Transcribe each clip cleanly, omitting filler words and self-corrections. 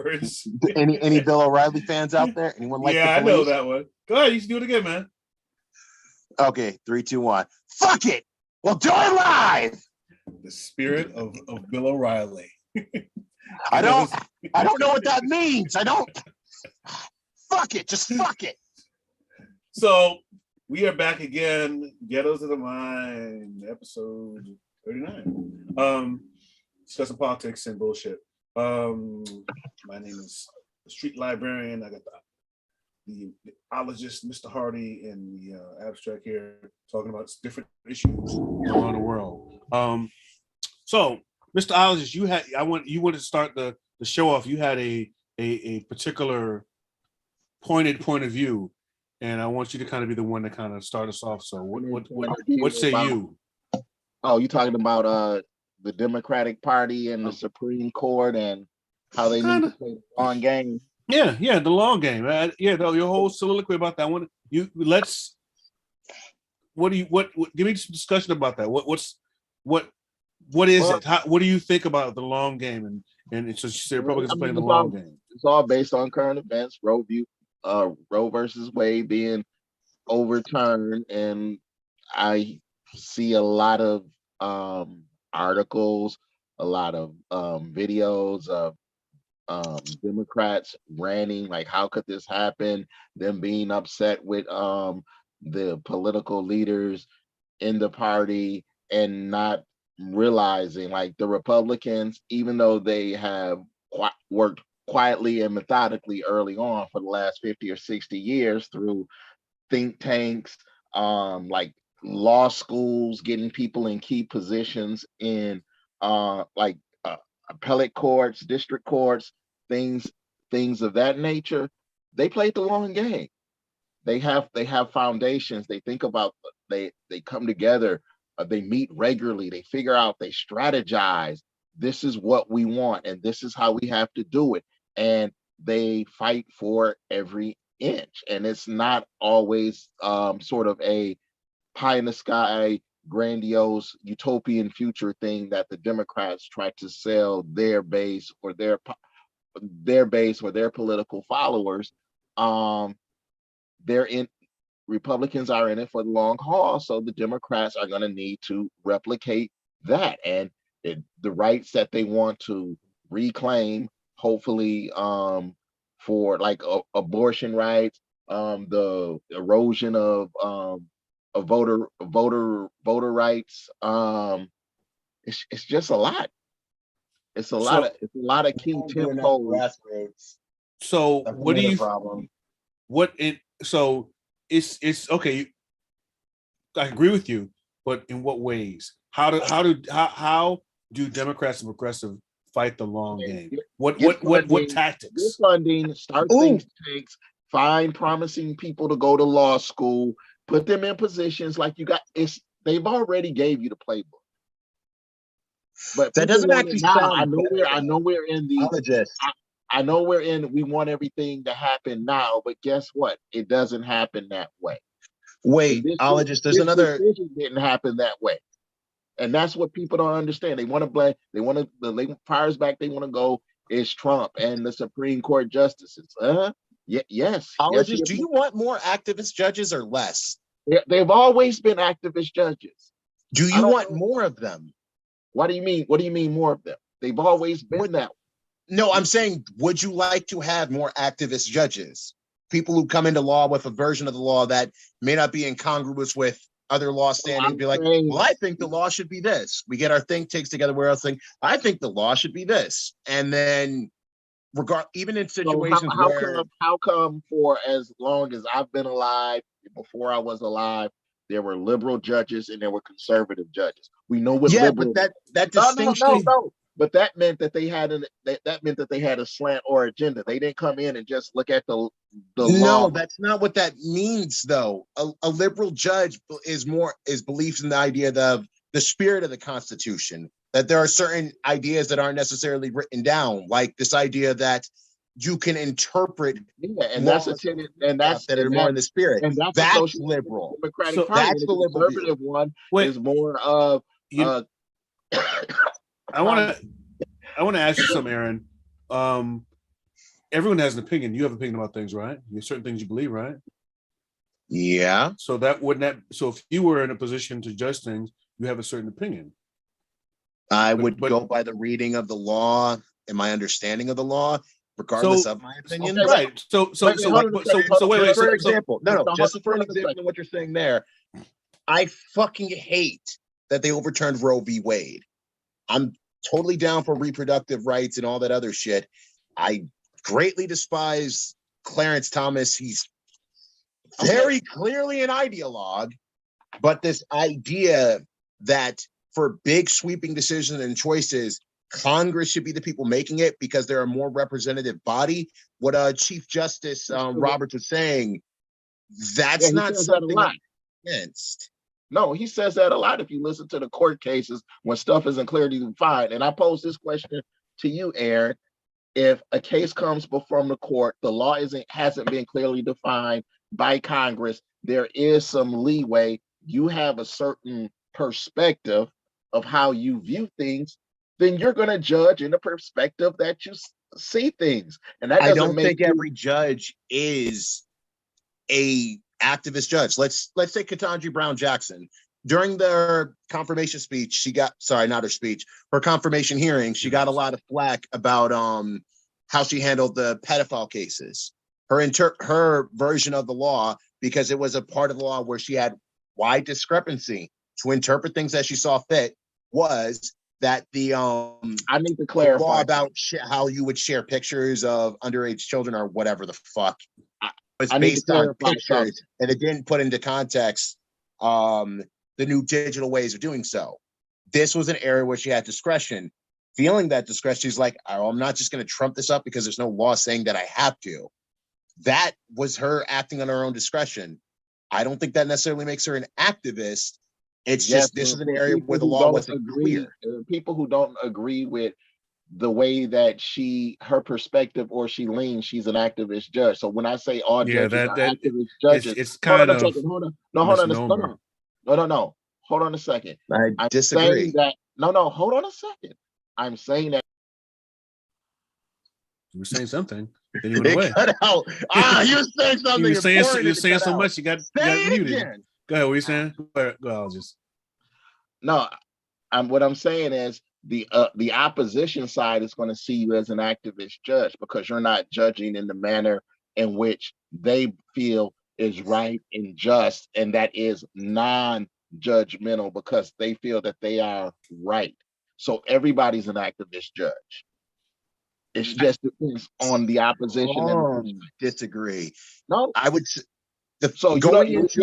words. Any Bill O'Reilly fans out there? Anyone like Yeah, the police? I know that one. Go ahead, you should do it again, man. Okay, 3, 2, 1. Fuck it! We'll do it live! The spirit of Bill O'Reilly. I don't know what that means. I don't. Fuck it. Just fuck it. So we are back again. Ghettos of the Mind, episode 39. Discussing politics and bullshit. My name is the Street Librarian. I got the ologist, Mr. Hardy, and the abstract here, talking about different issues around the world. So, Mr. Ologist, you wanted to start the show off. You had a particular pointed point of view, and I want you to kind of be the one to kind of start us off. So, what say you? Oh, you talking about the Democratic Party and the Supreme Court and how they need to play the long game? Yeah, the long game. Your whole soliloquy about that one. Give me some discussion about that. What is it? What do you think about the long game? And it's just Republicans playing the long game. It's all based on current events. Roe versus Wade being overturned, and I see a lot of articles, a lot of videos of Democrats ranting, like, how could this happen? Them being upset with the political leaders in the party and not realizing, like, the Republicans, even though they have worked quietly and methodically early on for the last 50 or 60 years through think tanks, like law schools, getting people in key positions in appellate courts, district courts, things of that nature. They played the long game. They have foundations. They think about, they come together, they meet regularly, they figure out, they strategize. This is what we want, and this is how we have to do it. And they fight for every inch. And it's not always sort of a pie in the sky, grandiose utopian future thing that the Democrats try to sell their base or their political followers. Republicans are in it for the long haul, so the Democrats are going to need to replicate that, and the rights that they want to reclaim, hopefully, for like abortion rights, the erosion of voter rights. It's just a lot. It's a lot of key tempos. So what do you problem? It's okay. I agree with you, but in what ways? How do Democrats and progressive fight the long game? What tactics? Get funding, start think tanks, find promising people to go to law school, put them in positions like you got. They've already gave you the playbook. But that doesn't actually sound. I know we're in the. I know we're in. We want everything to happen now, but guess what? It doesn't happen that way. Wait, there's another. Decision didn't happen that way, and that's what people don't understand. They want to blame. They want to. The fires back. They want to go. It's Trump and the Supreme Court justices. Yes. Do you want more activist judges or less? They've always been activist judges. Do you want more of them? What do you mean? What do you mean more of them? They've always been that way. No, I'm saying, would you like to have more activist judges? People who come into law with a version of the law that may not be incongruous with other law standings, be like, well, I think the law should be this. We get our think tanks together where else think, I think the law should be this. And then even in situations how come for as long as I've been alive, before I was alive, there were liberal judges and there were conservative judges. We know what liberal. But that distinction. No. But that meant that they had a slant or agenda. They didn't come in and just look at the law. No, that's not what that means, though. A liberal judge is beliefs in the idea of the spirit of the Constitution, that there are certain ideas that aren't necessarily written down, like this idea that you can interpret, that's more in the spirit. And that's liberal. Democratic Party. That's the conservative one is more of. I want to ask you something, Aaron. everyone has an opinion. You have an opinion about things, right? You have certain things you believe, right? Yeah. So that wouldn't that. So if you were in a position to judge things, you have a certain opinion. I would go by the reading of the law and my understanding of the law, regardless of my opinion. Okay, right. Wait. For example, just for an hold on a example second. of what you're saying there, I fucking hate that they overturned Roe v. Wade. I'm totally down for reproductive rights and all that other shit. I greatly despise Clarence Thomas. He's very clearly an ideologue, but this idea that for big sweeping decisions and choices, Congress should be the people making it because they're a more representative body. What Chief Justice Roberts was saying, that's not something I'm against. No, he says that a lot if you listen to the court cases when stuff isn't clearly defined. And I pose this question to you, Aaron. If a case comes before the court, the law hasn't been clearly defined by Congress, there is some leeway. You have a certain perspective of how you view things, then you're going to judge in the perspective that you see things. And that doesn't think every judge is a activist judge. Let's say Ketanji Brown Jackson. During their confirmation speech, her confirmation hearing, she got a lot of flack about how she handled the pedophile cases. Her version of the law, because it was a part of the law where she had wide discrepancy to interpret things as she saw fit, was that the I need to clarify law about how you would share pictures of underage children or whatever the fuck was based on pictures, and it didn't put into context the new digital ways of doing so. This was an area where she had discretion. Feeling that discretion, she's like, oh, I'm not just going to trump this up because there's no law saying that I have to. That was her acting on her own discretion. I don't think that necessarily makes her an activist. It's just this is an area where the law wasn't clear. People who don't agree with the way that her perspective or she leans, she's an activist judge. So when I say all judges are activist judges, it's kind of hold on a second. I disagree. Hold on a second. I'm saying that you were saying something. Then you went away. Cut out. You were saying something. You're saying so much. You got muted. Again. Go ahead. What are you saying? Go. I'll just. No, what I'm saying is the opposition side is going to see you as an activist judge because you're not judging in the manner in which they feel is right and just, and that is non-judgmental because they feel that they are right. So everybody's an activist judge. It's just depends on the opposition. Disagree. No, I would. Going into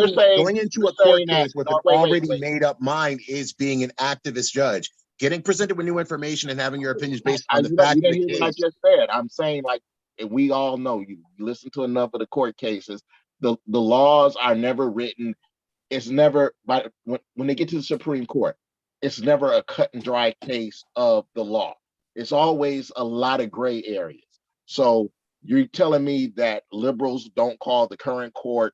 a court case with an already made up mind is being an activist judge. Getting presented with new information and having your opinions based on the fact of the case. What I just said. I'm saying, like, we all know, you listen to enough of the court cases, the laws are never written. It's never, when they get to the Supreme Court, it's never a cut and dry case of the law. It's always a lot of gray areas. So you're telling me that liberals don't call the current court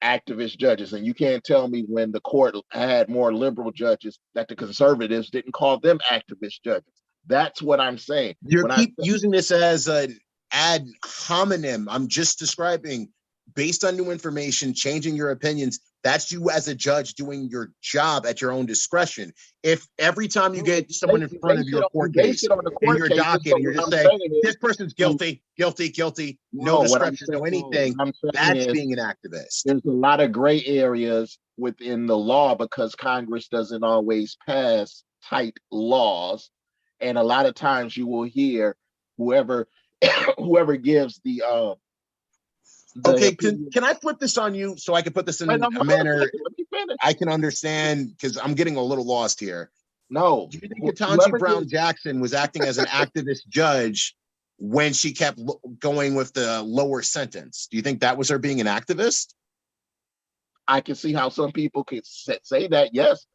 activist judges, and you can't tell me when the court had more liberal judges that the conservatives didn't call them activist judges. That's what I'm saying. You keep using this as an ad hominem. I'm just describing, based on new information, changing your opinions. That's you as a judge doing your job at your own discretion. If every time you get someone in front of your court case in your docket, and you're just saying this person's guilty, no discretion, no anything, that's being an activist. There's a lot of gray areas within the law because Congress doesn't always pass tight laws, and a lot of times you will hear whoever gives the okay, can I flip this on you so I can put this in a manner I can understand, because I'm getting a little lost here. No. Do you think Ketanji Brown Jackson was acting as an activist judge when she kept going with the lower sentence? Do you think that was her being an activist? I can see how some people could say that, yes.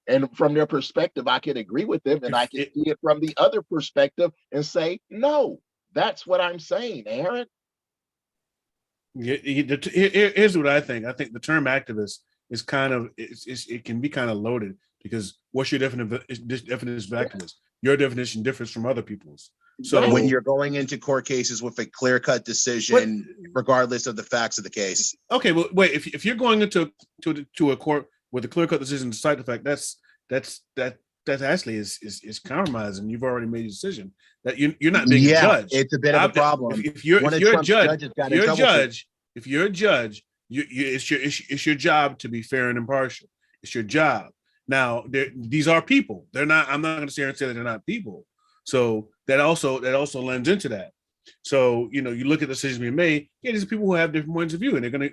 And from their perspective, I can agree with them, and I can see it from the other perspective and say, no, that's what I'm saying, Aaron. Here's what I think. I think the term activist is kind of it can be kind of loaded because what's your definition of activist? Your definition differs from other people's. So when you're going into court cases with a clear-cut decision, regardless of the facts of the case. Okay, well, wait. If you're going into a court with a clear-cut decision to cite the fact, that actually is compromising. You've already made a decision that you're not being a judge. It's a bit of a problem. If you're a judge, it's your job to be fair and impartial. It's your job. Now, these are people. They're not. I'm not going to sit here and say that they're not people. So that also lends into that. So you look at the decisions being made. Yeah, these are people who have different points of view, and they're gonna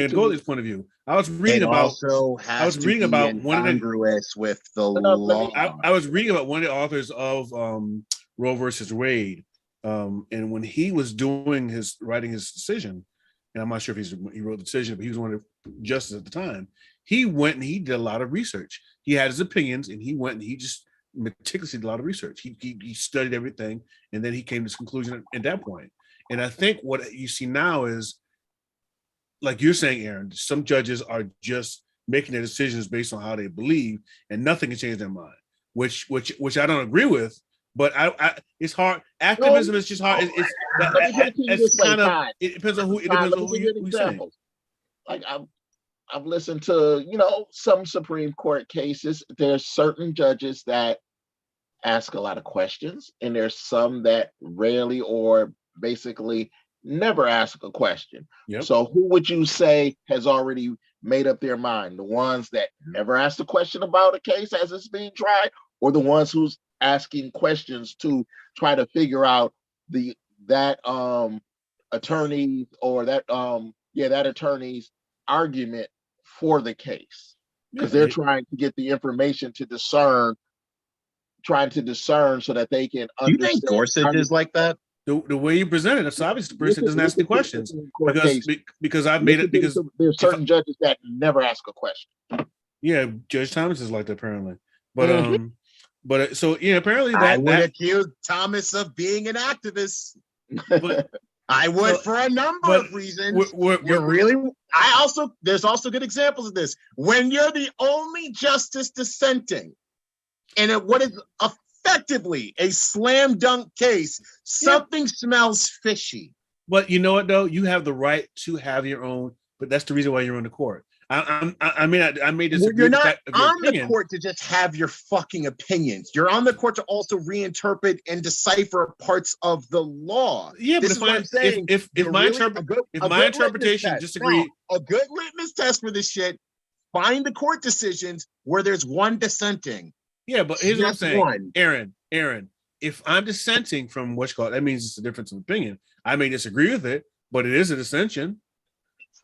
go this point of view. I was reading about one of the with the law. I was reading about one of the authors of Roe versus Wade, and when he was writing his decision, and I'm not sure if he wrote the decision, but he was one of the justices at the time. He went and he did a lot of research. He had his opinions, and he went and he just meticulously did a lot of research. He studied everything, and then he came to this conclusion at that point. And I think what you see now is, like you're saying, Aaron, some judges are just making their decisions based on how they believe, and nothing can change their mind. Which I don't agree with. But it's hard. Activism is just hard. It's kind of. It depends on who. It depends on who you're saying. Like I've listened to some Supreme Court cases. There's certain judges that ask a lot of questions, and there's some that rarely or basically never ask a question. Yep. So who would you say has already made up their mind? The ones that never asked a question about a case as it's being tried, or the ones who's asking questions to try to figure out that attorney's argument for the case, because they're trying to get the information to discern so that they can understand. Do you think Gorsuch is like that? The way you present it, it's obvious the person doesn't ask the questions because I've made it because there's certain judges that never ask a question. Yeah, Judge Thomas is like that apparently, but but so apparently I would accuse Thomas of being an activist. But I would for a number of reasons. There's also good examples of this. When you're the only justice dissenting in what is effectively a slam dunk case, something smells fishy. But you know what though? You have the right to have your own, but that's the reason why you're on the court. I may disagree. You're not on the court to just have your fucking opinions. You're on the court to also reinterpret and decipher parts of the law. Yeah, but if my interpretation disagrees, a good litmus test for this shit: find the court decisions where there's one dissenting. Yeah, but here's what I'm saying, Aaron. If I'm dissenting from what's called, that means it's a difference of opinion. I may disagree with it, but it is a dissension.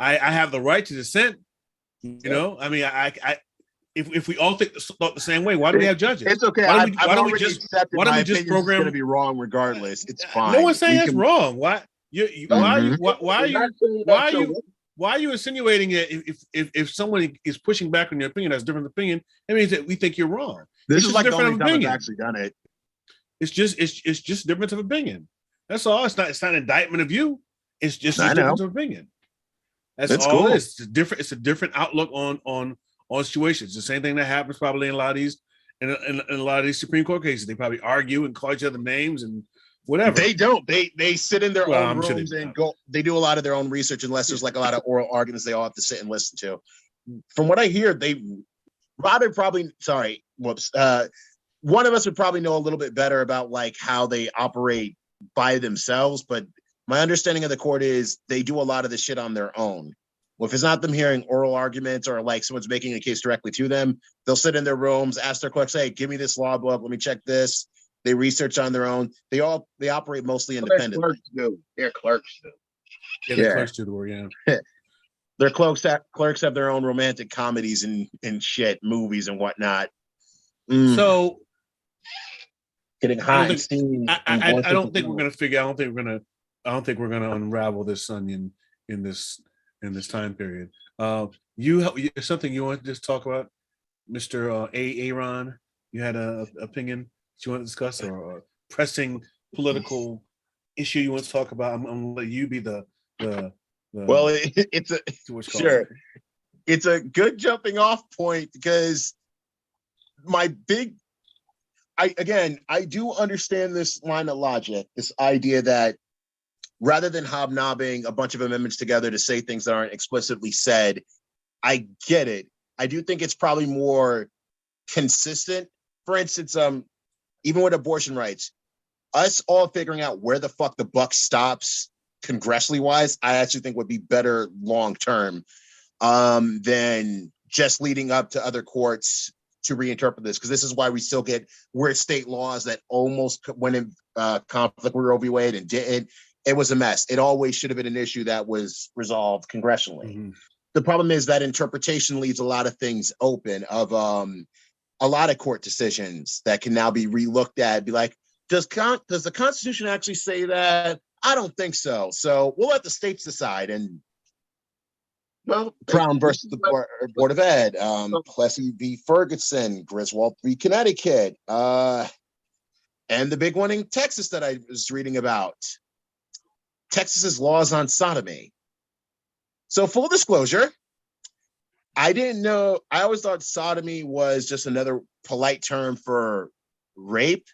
I have the right to dissent. I mean, if we all thought the same way, why do we have judges? It's okay. Why don't we just program? Going to be wrong regardless. It's fine. No one's saying that's wrong. Why are you insinuating that if someone is pushing back on your opinion, that's a different opinion, that means that we think you're wrong. This is like the only time I've actually done it. It's just difference of opinion. That's all. It's not an indictment of you. It's just a difference of opinion. That's all it is. It's a different outlook on situations. The same thing that happens probably in a lot of these Supreme Court cases. They probably argue and call each other names and whatever. They don't. They sit in their own rooms and go. They do a lot of their own research unless there's like a lot of oral arguments they all have to sit and listen to. From what I hear, one of us would probably know a little bit better about like how they operate by themselves, but my understanding of the court is they do a lot of the shit on their own. Well, if it's not them hearing oral arguments or like someone's making a case directly to them, they'll sit in their rooms, ask their clerks, "Hey, give me this law book. Let me check this." They research on their own. They operate mostly independently. Their clerks do. Yeah, the clerks do the work. Yeah. Their clerks have their own romantic comedies and shit, movies and whatnot. So getting hot and steamy. I don't think we're gonna unravel this onion in this time period. You something you want to just talk about, Mr. Aaron? You had an opinion that you want to discuss, or a pressing political issue you want to talk about? I'm gonna let you be the well, it's a good jumping off point because I do understand this line of logic, this idea that rather than hobnobbing a bunch of amendments together to say things that aren't explicitly said, I get it. I do think it's probably more consistent. For instance, even with abortion rights, us all figuring out where the fuck the buck stops congressionally wise, I actually think would be better long term than just leading up to other courts to reinterpret this, because this is why we still get weird state laws that almost went in conflict with Roe v. Wade and didn't. It was a mess. It always should have been an issue that was resolved congressionally. Mm-hmm. The problem is that interpretation leaves a lot of things open of a lot of court decisions that can now be relooked at, be like, does the Constitution actually say that? I don't think so. So we'll let the states decide. And well, Brown versus the Board of Ed, Plessy v. Ferguson, Griswold v. Connecticut, and the big one in Texas that I was reading about, Texas's laws on sodomy. So full disclosure, I didn't know. I always thought sodomy was just another polite term for rape.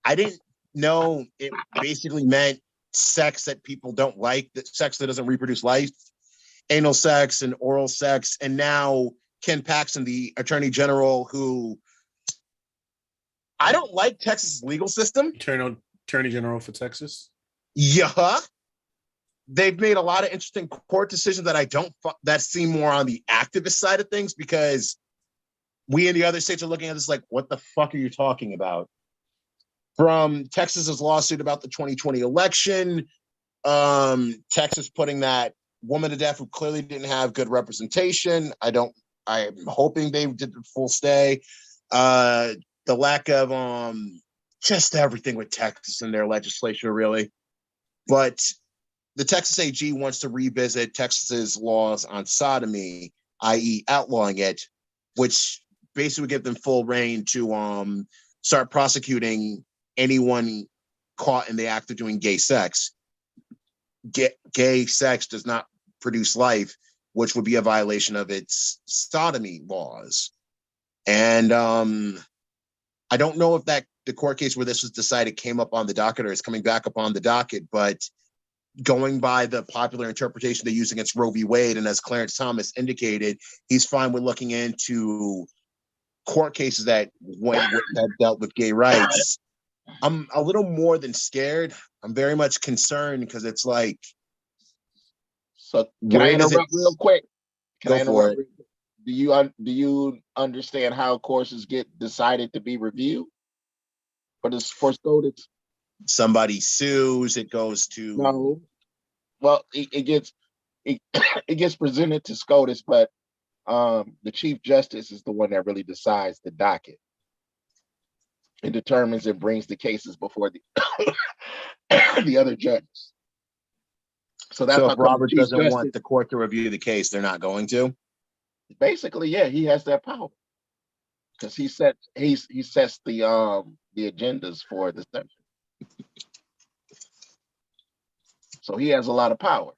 I didn't know it basically meant sex that people don't like, that sex that doesn't reproduce life, anal sex and oral sex. And now Ken Paxton, the Attorney General, who I don't like Texas' legal system. Attorney General for Texas. Yeah. They've made a lot of interesting court decisions that seem more on the activist side of things, because we in the other states are looking at this like, what the fuck are you talking about? From Texas's lawsuit about the 2020 election, Texas putting that woman to death who clearly didn't have good representation. I'm hoping they did the full stay. The lack of just everything with Texas in their legislature, really. But the Texas AG wants to revisit Texas's laws on sodomy, i.e. outlawing it, which basically would give them full reign to start prosecuting anyone caught in the act of doing gay sex. Gay sex does not produce life, which would be a violation of its sodomy laws. And I don't know if the court case where this was decided came up on the docket or is coming back up on the docket, but going by the popular interpretation they use against Roe v. Wade, and as Clarence Thomas indicated, he's fine with looking into court cases that dealt with gay rights. I'm a little more than scared. I'm very much concerned, because it's like, so can I interrupt real quick? Go for it. Do you understand how courses get decided to be reviewed for SCOTUS? Somebody sues, it goes to no. Well, it gets presented to SCOTUS, but the Chief Justice is the one that really decides the docket. It determines and brings the cases before the other judges. So that's if Robert doesn't want the court to review the case, they're not going to. Basically, yeah, he has that power because he sets the agendas for the session. So he has a lot of power.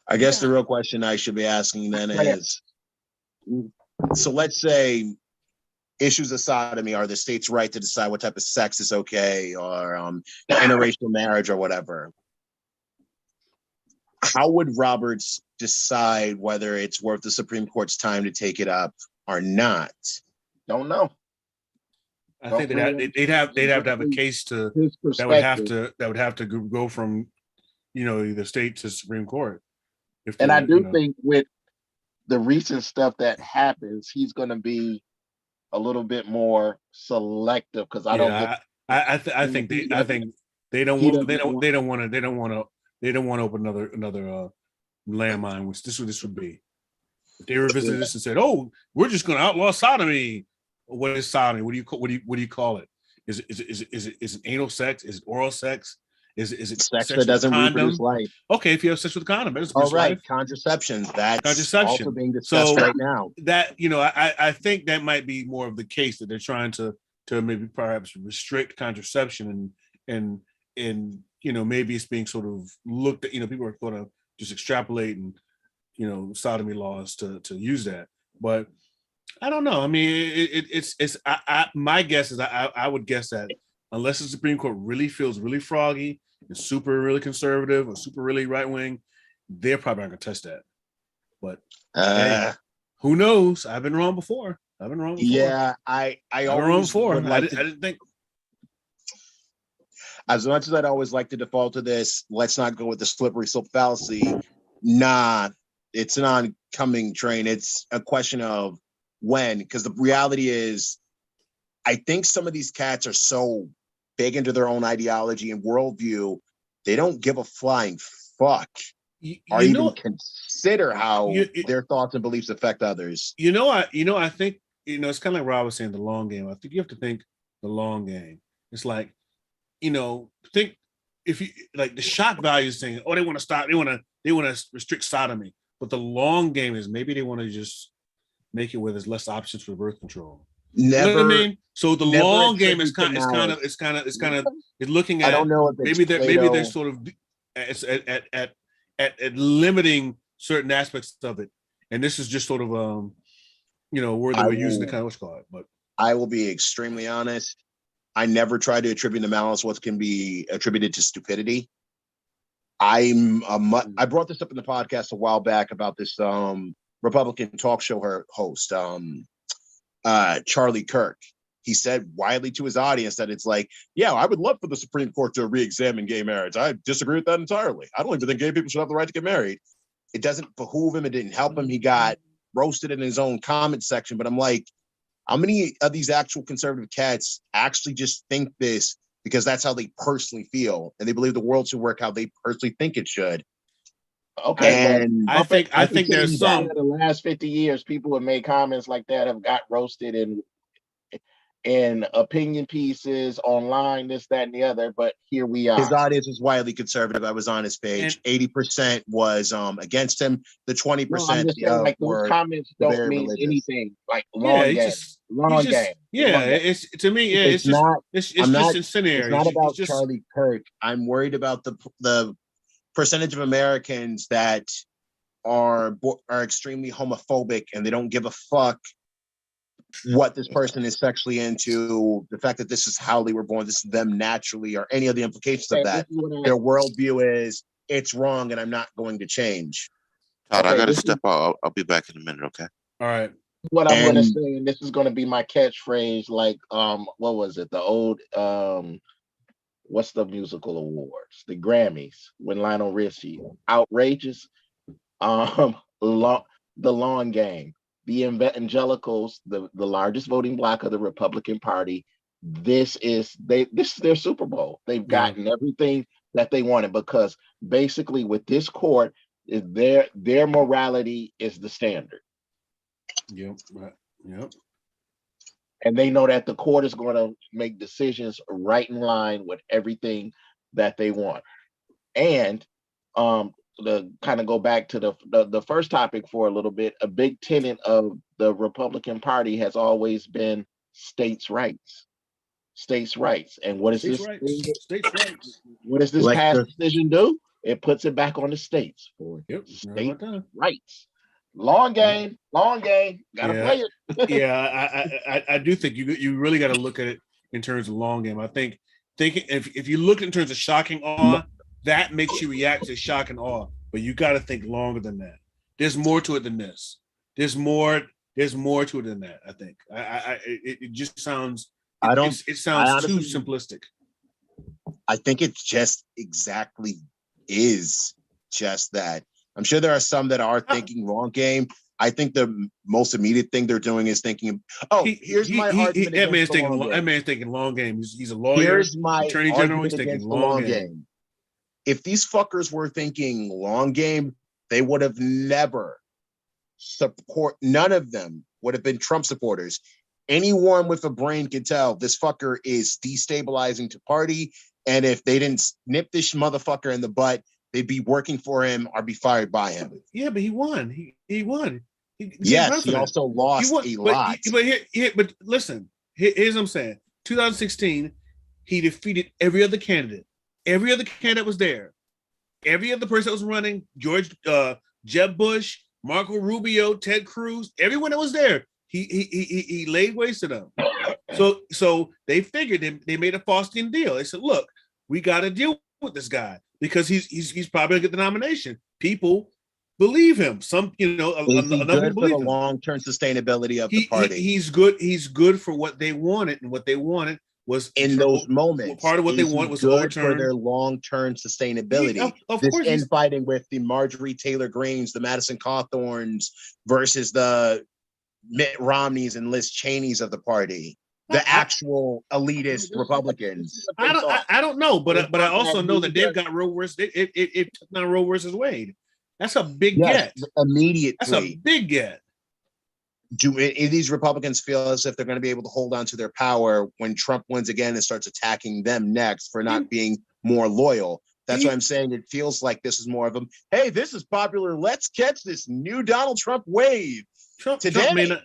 I guess the real question I should be asking then is, so let's say issues of sodomy, are the states right to decide what type of sex is okay, or interracial marriage or whatever? How would Roberts decide whether it's worth the Supreme Court's time to take it up or not? Don't know. I think they'd have to have a case that would have to go from either state to Supreme Court. I do think with the recent stuff that happens, he's going to be a little bit more selective, because I think they don't want to open another landmine, which this would be. If they revisited this and said, "Oh, we're just going to outlaw sodomy." What is sodomy? What do you call it? Is it anal sex? Is it oral sex? Is it sex that doesn't reproduce life? Okay, if you have sex with a condom, it's all right. Contraception. That's also being discussed right now. That I think that might be more of the case, that they're trying to maybe perhaps restrict contraception, and maybe it's being sort of looked at. People are going to just extrapolate and sodomy laws to use that, but I don't know. I mean, it's. My guess is I would guess that unless the Supreme Court really feels really froggy and super really conservative or super really right wing, they're probably not gonna touch that. But hey, who knows? I've been wrong before. Yeah, I always would like I didn't think. As much as I'd always like to default to this, let's not go with the slippery slope fallacy. Nah, it's an oncoming train. It's a question of when, because the reality is, I think some of these cats are so big into their own ideology and worldview, they don't give a flying fuck or even consider how their thoughts and beliefs affect others. I think, it's kind of like Rob was saying, the long game. I think you have to think the long game. It's like, think if you like the shock value is saying, oh, they want to stop, they want to restrict sodomy, but the long game is maybe they want to just make it where there's less options for birth control. Never, you know what I mean? So the long game is kind of looking at. I don't know if maybe they're sort of at limiting certain aspects of it, and this is just sort of where they were using the kind of what's called. But I will be extremely honest. I never try to attribute to malice what can be attributed to stupidity. I brought this up in the podcast a while back about this Republican talk show host, Charlie Kirk. He said widely to his audience that it's like, yeah, I would love for the Supreme Court to re-examine gay marriage. I disagree with that entirely. I don't even think gay people should have the right to get married. It doesn't behoove him. It didn't help him. He got roasted in his own comment section. But I'm like, how many of these actual conservative cats actually just think this because that's how they personally feel and they believe the world should work how they personally think it should? Okay, and I think there's some. In the last 50 years, people have made comments like that, have got roasted in opinion pieces online, this, that, and the other. But here we are. His audience was wildly conservative. I was on his page. 80% was against him. The 20% like those comments don't mean religious. Anything. Like long game. Yeah, it's to me. Yeah, it's just incendiary. It's not about Charlie Kirk. I'm worried about the percentage of Americans that are extremely homophobic and they don't give a fuck what this person is sexually into, the fact that this is how they were born, this is them naturally, or any of the implications of that. Their worldview is it's wrong and I'm not going to change. Todd, I got to step out. I'll be back in a minute, okay? All right. What I'm going to say, and this is going to be my catchphrase, like, what was it? The old, what's the musical awards? The Grammys, when Lionel Richie, outrageous, the long game. The evangelicals, the largest voting bloc of the Republican Party, this is their Super Bowl. They've gotten everything that they wanted because basically with this court, is their morality is the standard. Yep. Right. Yep. And they know that the court is going to make decisions right in line with everything that they want. And to kind of go back to the first topic for a little bit, a big tenet of the Republican Party has always been states' rights. States' rights. And what is states rights. What does this past decision do? It puts it back on the states for state rights. Long game, gotta play it. Yeah, I do think you really got to look at it in terms of long game. I think if you look in terms of shocking awe, that makes you react to shock and awe, but you got to think longer than that. There's more to it than this. There's more to it than that. I think. It just sounds. It sounds too simplistic. I think it's just exactly is just that. I'm sure there are some that are thinking long game. I think the most immediate thing they're doing is thinking, here's my argument. That man's thinking long game. He's a lawyer. Here's my attorney general. He's thinking long game. If these fuckers were thinking long game, they would have never none of them would have been Trump supporters. Anyone with a brain can tell this fucker is destabilizing to party. And if they didn't nip this motherfucker in the butt, they'd be working for him or be fired by him. Yeah, but he won. He won. He also lost a lot. But listen, here's what I'm saying. 2016, he defeated every other candidate. Every other candidate was there. Every other person that was running, Jeb Bush, Marco Rubio, Ted Cruz, everyone that was there, he laid waste to them. So they figured they made a Faustian deal. They said, look, we got to deal with this guy because he's probably gonna get the nomination. People believe him. Some, enough good people for the believe him. long-term sustainability of the party. He's good for what they wanted, and what they wanted was in those moments. Part of what they wanted was good for their long-term sustainability. Of this course, infighting with the Marjorie Taylor Greenes, the Madison Cawthorns versus the Mitt Romneys and Liz Cheneys of the party. The actual elitist Republicans. I don't know, but I also know that they've got Roe versus it took down Roe versus Wade. That's a big get. Immediately. That's a big get. Do these Republicans feel as if they're going to be able to hold on to their power when Trump wins again and starts attacking them next for not being more loyal? That's why I'm saying it feels like this is more of them. Hey, this is popular. Let's catch this new Donald Trump wave today.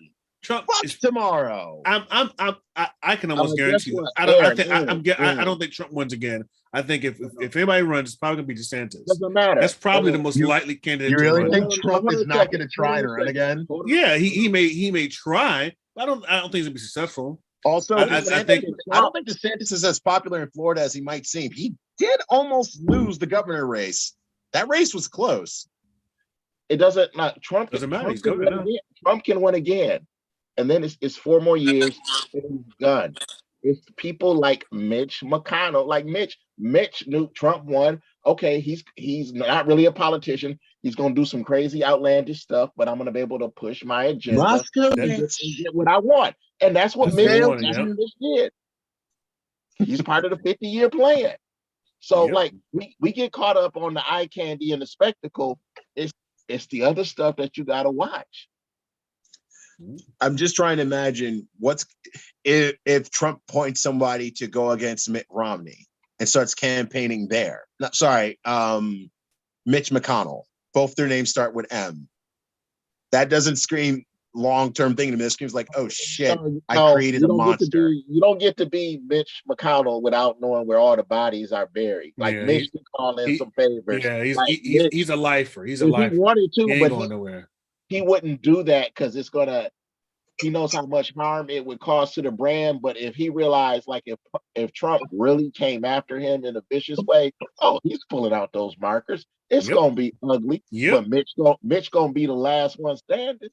Trump is tomorrow. I can almost guarantee you. I don't think Trump wins again. I think if anybody runs, it's probably gonna be DeSantis. Doesn't matter. That's probably the most likely candidate. You really think Trump is not going to try to run again? Yeah, he may try. But I don't think he's gonna be successful. Also, I don't think DeSantis is as popular in Florida as he might seem. He did almost lose the governor race. That race was close. It doesn't not Trump doesn't matter. Trump can win again. And then it's 4 more years and he's done. It's people like Mitch McConnell, like Mitch knew Trump won. Okay, he's not really a politician. He's gonna do some crazy outlandish stuff, but I'm gonna be able to push my agenda and get what I want. And that's what Mitch did. He's part of the 50-year plan. So like we get caught up on the eye candy and the spectacle. It's the other stuff that you gotta watch. I'm just trying to imagine if Trump points somebody to go against Mitt Romney and starts campaigning there. Mitch McConnell. Both their names start with M. That doesn't scream long-term thing to me. It screams like, oh shit, I created a monster. You don't get to be Mitch McConnell without knowing where all the bodies are buried. Like Mitch can call in some favors. Yeah, Mitch, he's a lifer. He's a lifer. He wanted to, he ain't going nowhere. He wouldn't do that because he knows how much harm it would cause to the brand. But if he realized, like, if Trump really came after him in a vicious way, he's pulling out those markers. It's gonna be ugly. But Mitch gonna be the last one standing.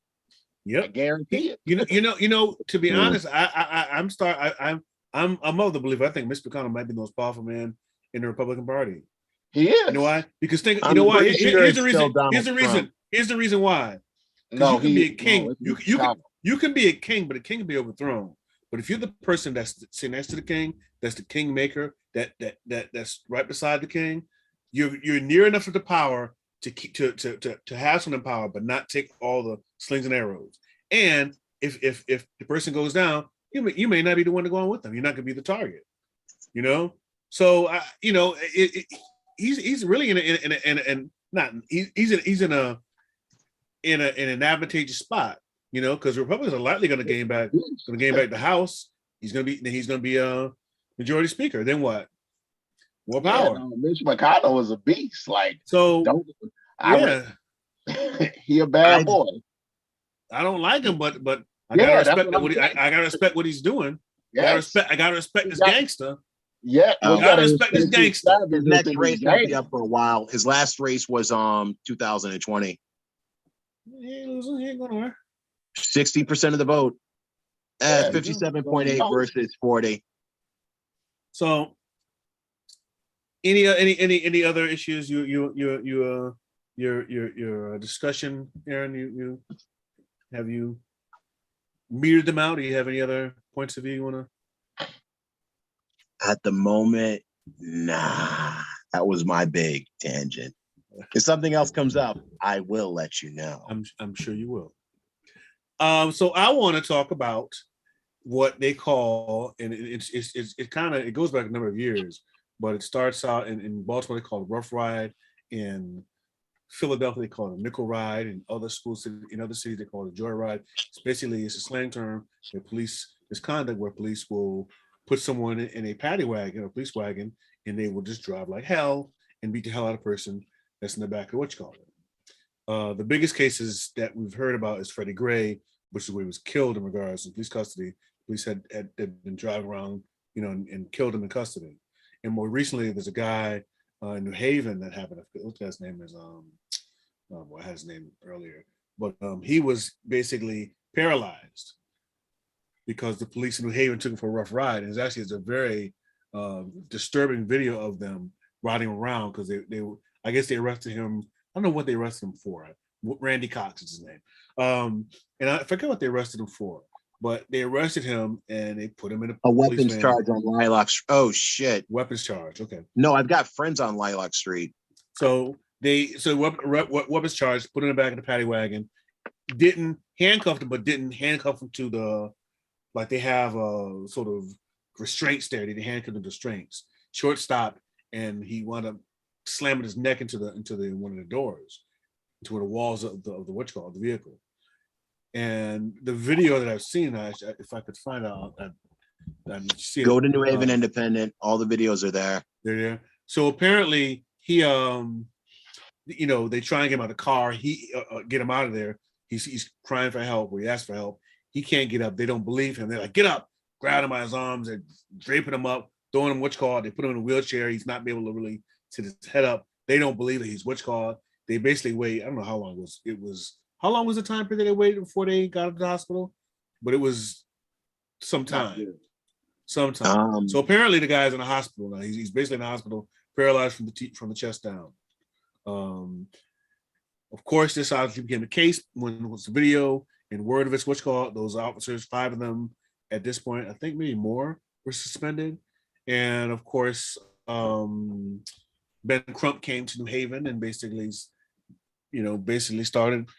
Yep, I guarantee it. You know. To be honest, I'm of the belief. I think Mitch McConnell might be the most powerful man in the Republican Party. He is. You know why? Because here's the reason. Here's the reason why. You can be a king. You can be a king, but a king can be overthrown. But if you're the person that's sitting next to the king, that's the king maker, that's right beside the king, you're near enough of the power to have some power, but not take all the slings and arrows. And if the person goes down, you may not be the one to go on with them. You're not going to be the target. So he's really in an advantageous spot, because Republicans are likely going to gain back the House. He's going to be a majority speaker. Then what? More power. Mitch McConnell was a beast. He a bad boy. I don't like him, but I gotta respect what he's doing. Yes. I gotta respect this gangster. Yeah, I gotta respect this gangster. His next race won't be up for a while. His last race was 2020. He ain't going nowhere. 60% of the vote. 57.8 versus 40. So, any other issues your discussion, Aaron? Have you metered them out? Do you have any other points of view you want to? At the moment, nah. That was my big tangent. If something else comes up, I will let you know. I'm sure you will. So I want to talk about what they call, and it goes back a number of years, but it starts out in Baltimore. They call it rough ride. In Philadelphia, they call it a nickel ride. In other in other cities, they call it a joy ride. It's a slang term for police misconduct, where police will put someone in a paddy wagon, a police wagon, and they will just drive like hell and beat the hell out of a person that's in the back of the. The biggest cases that we've heard about is Freddie Gray, which is where he was killed in regards to police custody. Police had been driving around, and killed him in custody. And more recently, there's a guy in New Haven that happened. What his name is? I had his name earlier, but he was basically paralyzed because the police in New Haven took him for a rough ride. And it's a very disturbing video of them riding around because I guess they arrested him. I don't know what they arrested him for. Randy Cox is his name. And I forget what they arrested him for, but they arrested him and they put him in a weapons charge on Lilac. Oh shit. Weapons charge. Okay. No, I've got friends on Lilac Street. So weapons charge, put him in the back of the paddy wagon, didn't handcuff him, but didn't handcuff him to the, like they have a sort of restraints there. They didn't handcuff him to restraints. Short stop, and he wound up slamming his neck into one of the doors, into one of the walls of the vehicle. And the video that I've seen, if I could find out, I'd see Go to New Haven Independent. All the videos are there. They're there. So apparently he, they try and get him out of the car. He get him out of there. He's crying for help, or he asks for help. He can't get up. They don't believe him. They're like, get up, grab him by his arms, and draping him up, throwing him they put him in a wheelchair. He's not able to really sit his head up. They don't believe that he's They basically wait. I don't know how long it was. How long was the time period they waited before they got to the hospital? But it was some time. Sometime. So apparently the guy's in the hospital now. He's basically in the hospital, paralyzed from the chest down. Of course, this obviously became the case when it was the video and word of it's those officers, 5 of them at this point, I think maybe more, were suspended. And of course, Ben Crump came to New Haven and basically started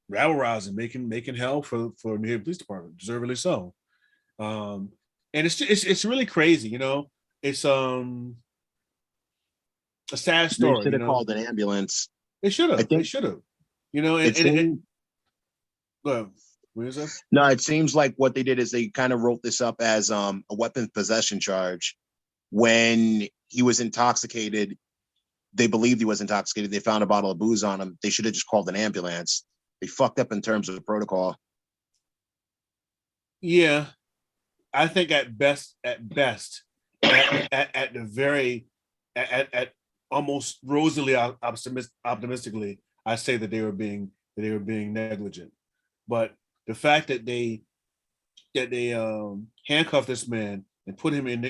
rabble rousing, making hell for New Haven Police Department, deservedly so. And it's really crazy, It's a sad story. They should have called an ambulance. They should have. They should have. What is that? No, it seems like what they did is they kind of wrote this up as a weapons possession charge. When he was intoxicated, they believed he was intoxicated. They found a bottle of booze on him. They should have just called an ambulance. They fucked up in terms of protocol. Yeah, I think at best, at almost rosily optimistically, I say that they were being negligent. But the fact that they handcuffed this man and put him in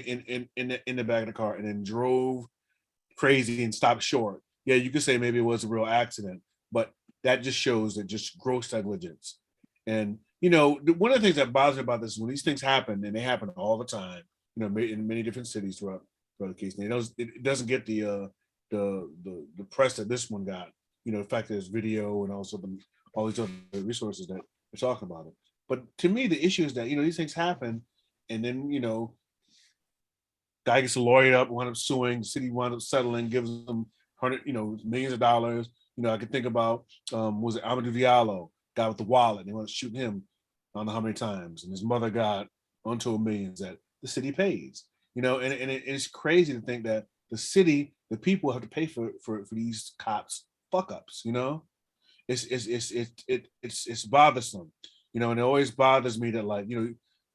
the back of the car and then drove crazy and stopped short. Yeah, you could say maybe it was a real accident, but that just shows that just gross negligence. And one of the things that bothers me about this is when these things happen, and they happen all the time, in many different cities throughout the case. And it doesn't get the press that this one got. The fact that there's video and also all these other resources that are talking about it. But to me, the issue is that these things happen, and then guy gets lawyered up, wound up suing, the city wound up settling, gives them millions of dollars. I could think about was it Amadou Diallo, guy with the wallet? They want to shoot him, I don't know how many times, and his mother got untold millions that the city pays. And it's crazy to think that the city, the people have to pay for these cops fuck ups. It's bothersome. And it always bothers me that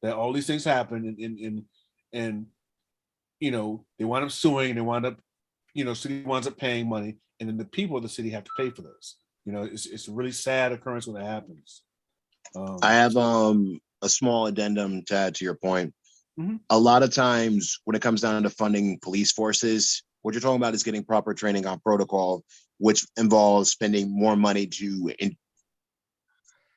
that all these things happen and they wind up suing, they wind up city winds up paying money, and then the people of the city have to pay for this. It's a really sad occurrence when it happens. I have a small addendum to add to your point. Mm-hmm. A lot of times when it comes down to funding police forces, what you're talking about is getting proper training on protocol, which involves spending more money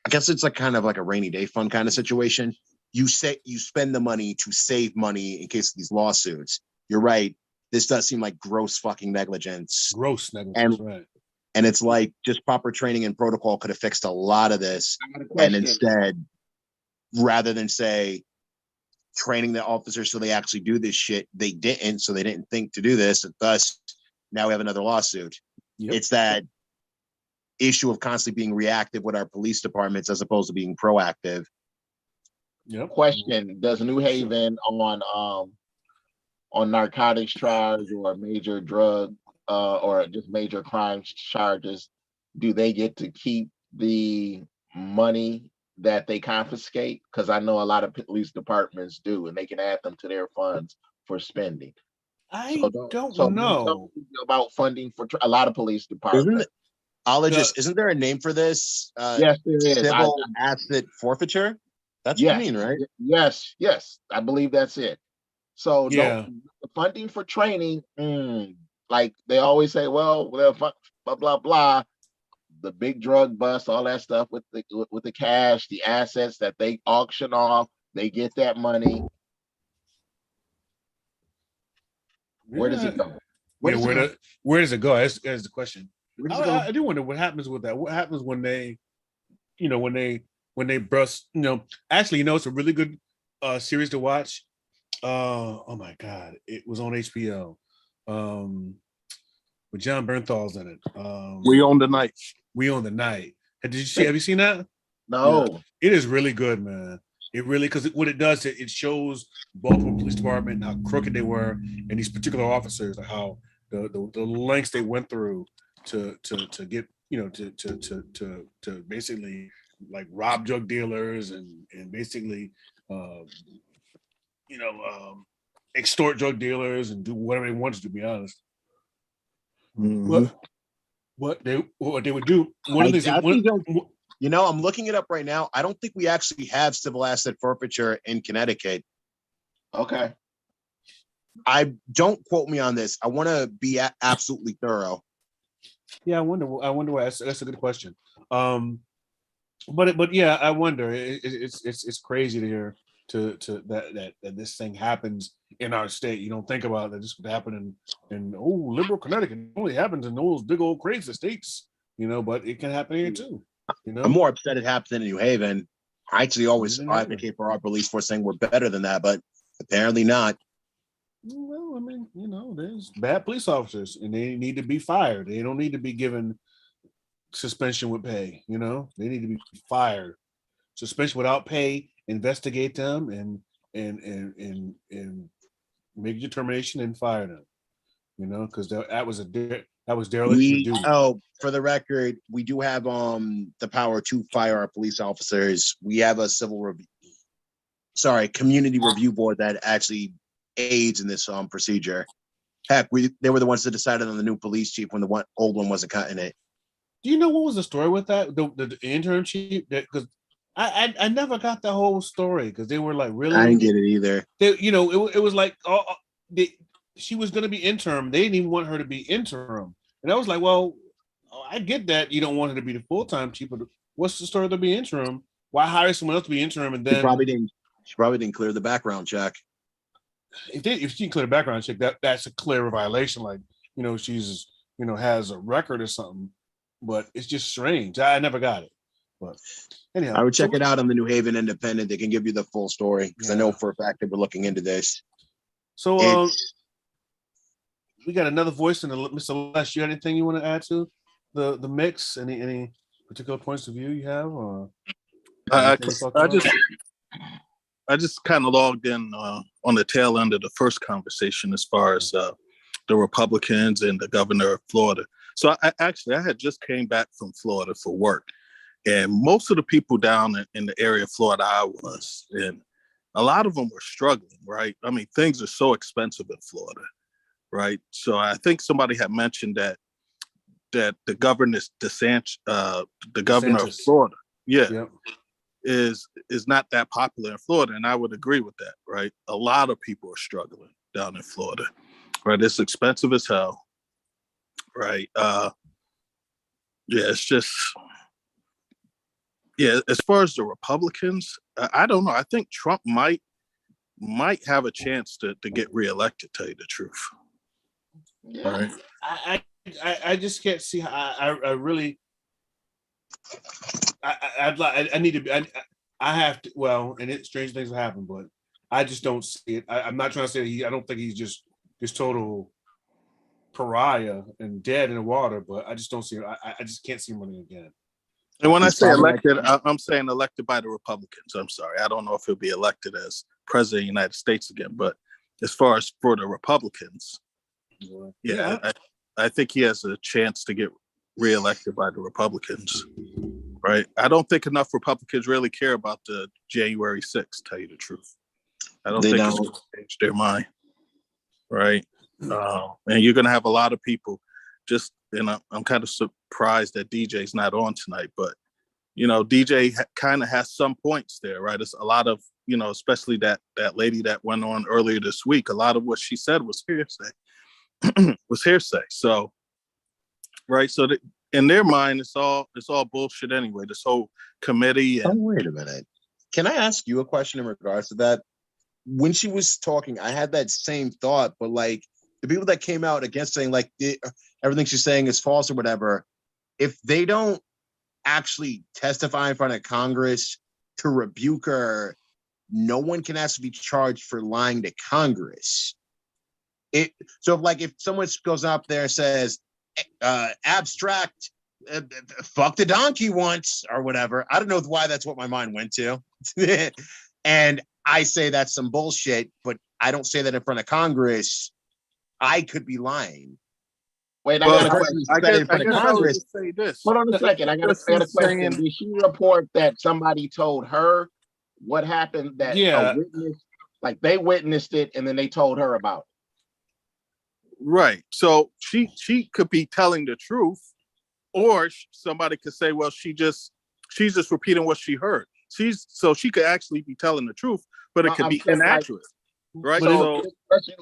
I guess it's kind of like a rainy day fund kind of situation. You spend the money to save money in case of these lawsuits. You're right. This does seem like gross fucking negligence. Right. And it's like just proper training and protocol could have fixed a lot of this. And instead, rather than say training the officers so they actually do this shit, they didn't. So they didn't think to do this. And thus, now we have another lawsuit. Yep. It's that issue of constantly being reactive with our police departments as opposed to being proactive. Yep. Question: does New Haven on narcotics charge or major drug or just major crime charges, do they get to keep the money that they confiscate? Because I know a lot of police departments do, and they can add them to their funds for spending. I don't So know about funding for a lot of police departments. Isn't there a name for this? Yes, there is. Civil asset forfeiture? That's what you mean, right? Yes, I believe that's it. So Yeah. the funding for training, like they always say, well, blah blah blah, the big drug bust, all that stuff with the cash, the assets that they auction off, they get that money. Where does it go? Where does it go? That's the question. I do wonder what happens with that. What happens when they, when they bust, actually, it's a really good series to watch. Oh my God, it was on HBO. With John Bernthal's in it. We Own the Night. We Own the Night. Have you seen that? No. Yeah. It is really good, man. It really, because what it does, it shows Baltimore Police Department how crooked they were, and these particular officers, like how the lengths they went through to get, to basically like rob drug dealers and basically extort drug dealers and do whatever they wanted, to be honest. Mm-hmm. What they would do. One of the things. I'm looking it up right now. I don't think we actually have civil asset forfeiture in Connecticut. Okay. Don't quote me on this. I want to be absolutely thorough. Yeah, I wonder why. That's a good question. But yeah, I wonder. It's crazy to hear that this thing happens in our state. You don't think about that this would happen in liberal Connecticut. It only happens in those big old crazy states, but it can happen here too. I'm more upset it happened in New Haven. I actually always advocate for our police force saying we're better than that, but apparently not. Well, I mean, there's bad police officers and they need to be fired. They don't need to be given suspension with pay. They need to be fired. Suspension without pay, investigate them and make a determination and fire them. Because that was dereliction of duty. Oh, for the record, we do have the power to fire our police officers. We have a community review board that actually aids in this procedure. Heck, they were the ones that decided on the new police chief when the old one wasn't cutting it. Do you know what was the story with that? The intern chief? Because I never got the whole story because they were like really. I didn't get it either. It was like she was going to be interim. They didn't even want her to be interim, and I was like, well, I get that you don't want her to be the full-time chief, but what's the story to be interim? Why hire someone else to be interim and then she probably didn't clear the background check. If she clear the background check, that's a clear violation. Like, she's has a record or something. But it's just strange. I never got it. But anyhow, I would check it out on the New Haven Independent. They can give you the full story because I know for a fact that we're looking into this. So we got another voice in the Mr. Les. You got anything you want to add to the mix? Any particular points of view you have? Or I just kind of logged in on the tail end of the first conversation as far as the Republicans and the governor of Florida. So I had just came back from Florida for work, and most of the people down in the area of Florida I was in, a lot of them were struggling, right? I mean, things are so expensive in Florida, right? So I think somebody had mentioned that the governor of Florida, is not that popular in Florida, and I would agree with that, right? A lot of people are struggling down in Florida, right? It's expensive as hell. Right. It's just, as far as the Republicans, I don't know. I think Trump might have a chance to get reelected, to tell you the truth. Yeah. All right. I just can't see how I really I need to be I have to, well, and strange things will happen, but I just don't see it. I'm not trying to say I don't think he's just this total pariah and dead in the water, but I just don't see it. I just can't see him running again. And when I say elected, I'm saying elected by the Republicans. I'm sorry. I don't know if he'll be elected as president of the United States again, but as far as for the Republicans, I think he has a chance to get reelected by the Republicans. right? I don't think enough Republicans really care about the January 6th, tell you the truth. I don't think it's going to change their mind, right? And you're going to have a lot of people and I'm kind of surprised that DJ's not on tonight, but, DJ kind of has some points there, right? It's a lot of, especially that lady that went on earlier this week, a lot of what she said was hearsay. So, right. So in their mind, it's all bullshit anyway, this whole committee. Oh, wait a minute. Can I ask you a question in regards to that? When she was talking, I had that same thought, but like the people that came out against saying like everything she's saying is false or whatever, if they don't actually testify in front of Congress to rebuke her, no one can actually be charged for lying to Congress. So if someone goes up there and says, abstract, fuck the donkey once or whatever, I don't know why that's what my mind went to. And I say that's some bullshit, but I don't say that in front of Congress, I could be lying. Wait, I got a question. I guess say this. Hold on a second. I got a question. Did she report that somebody told her what happened? That a witness, like they witnessed it, and then they told her about it. Right. So she could be telling the truth, or somebody could say, well, she's just repeating what she heard. So she could actually be telling the truth, but it could be inaccurate. Right. So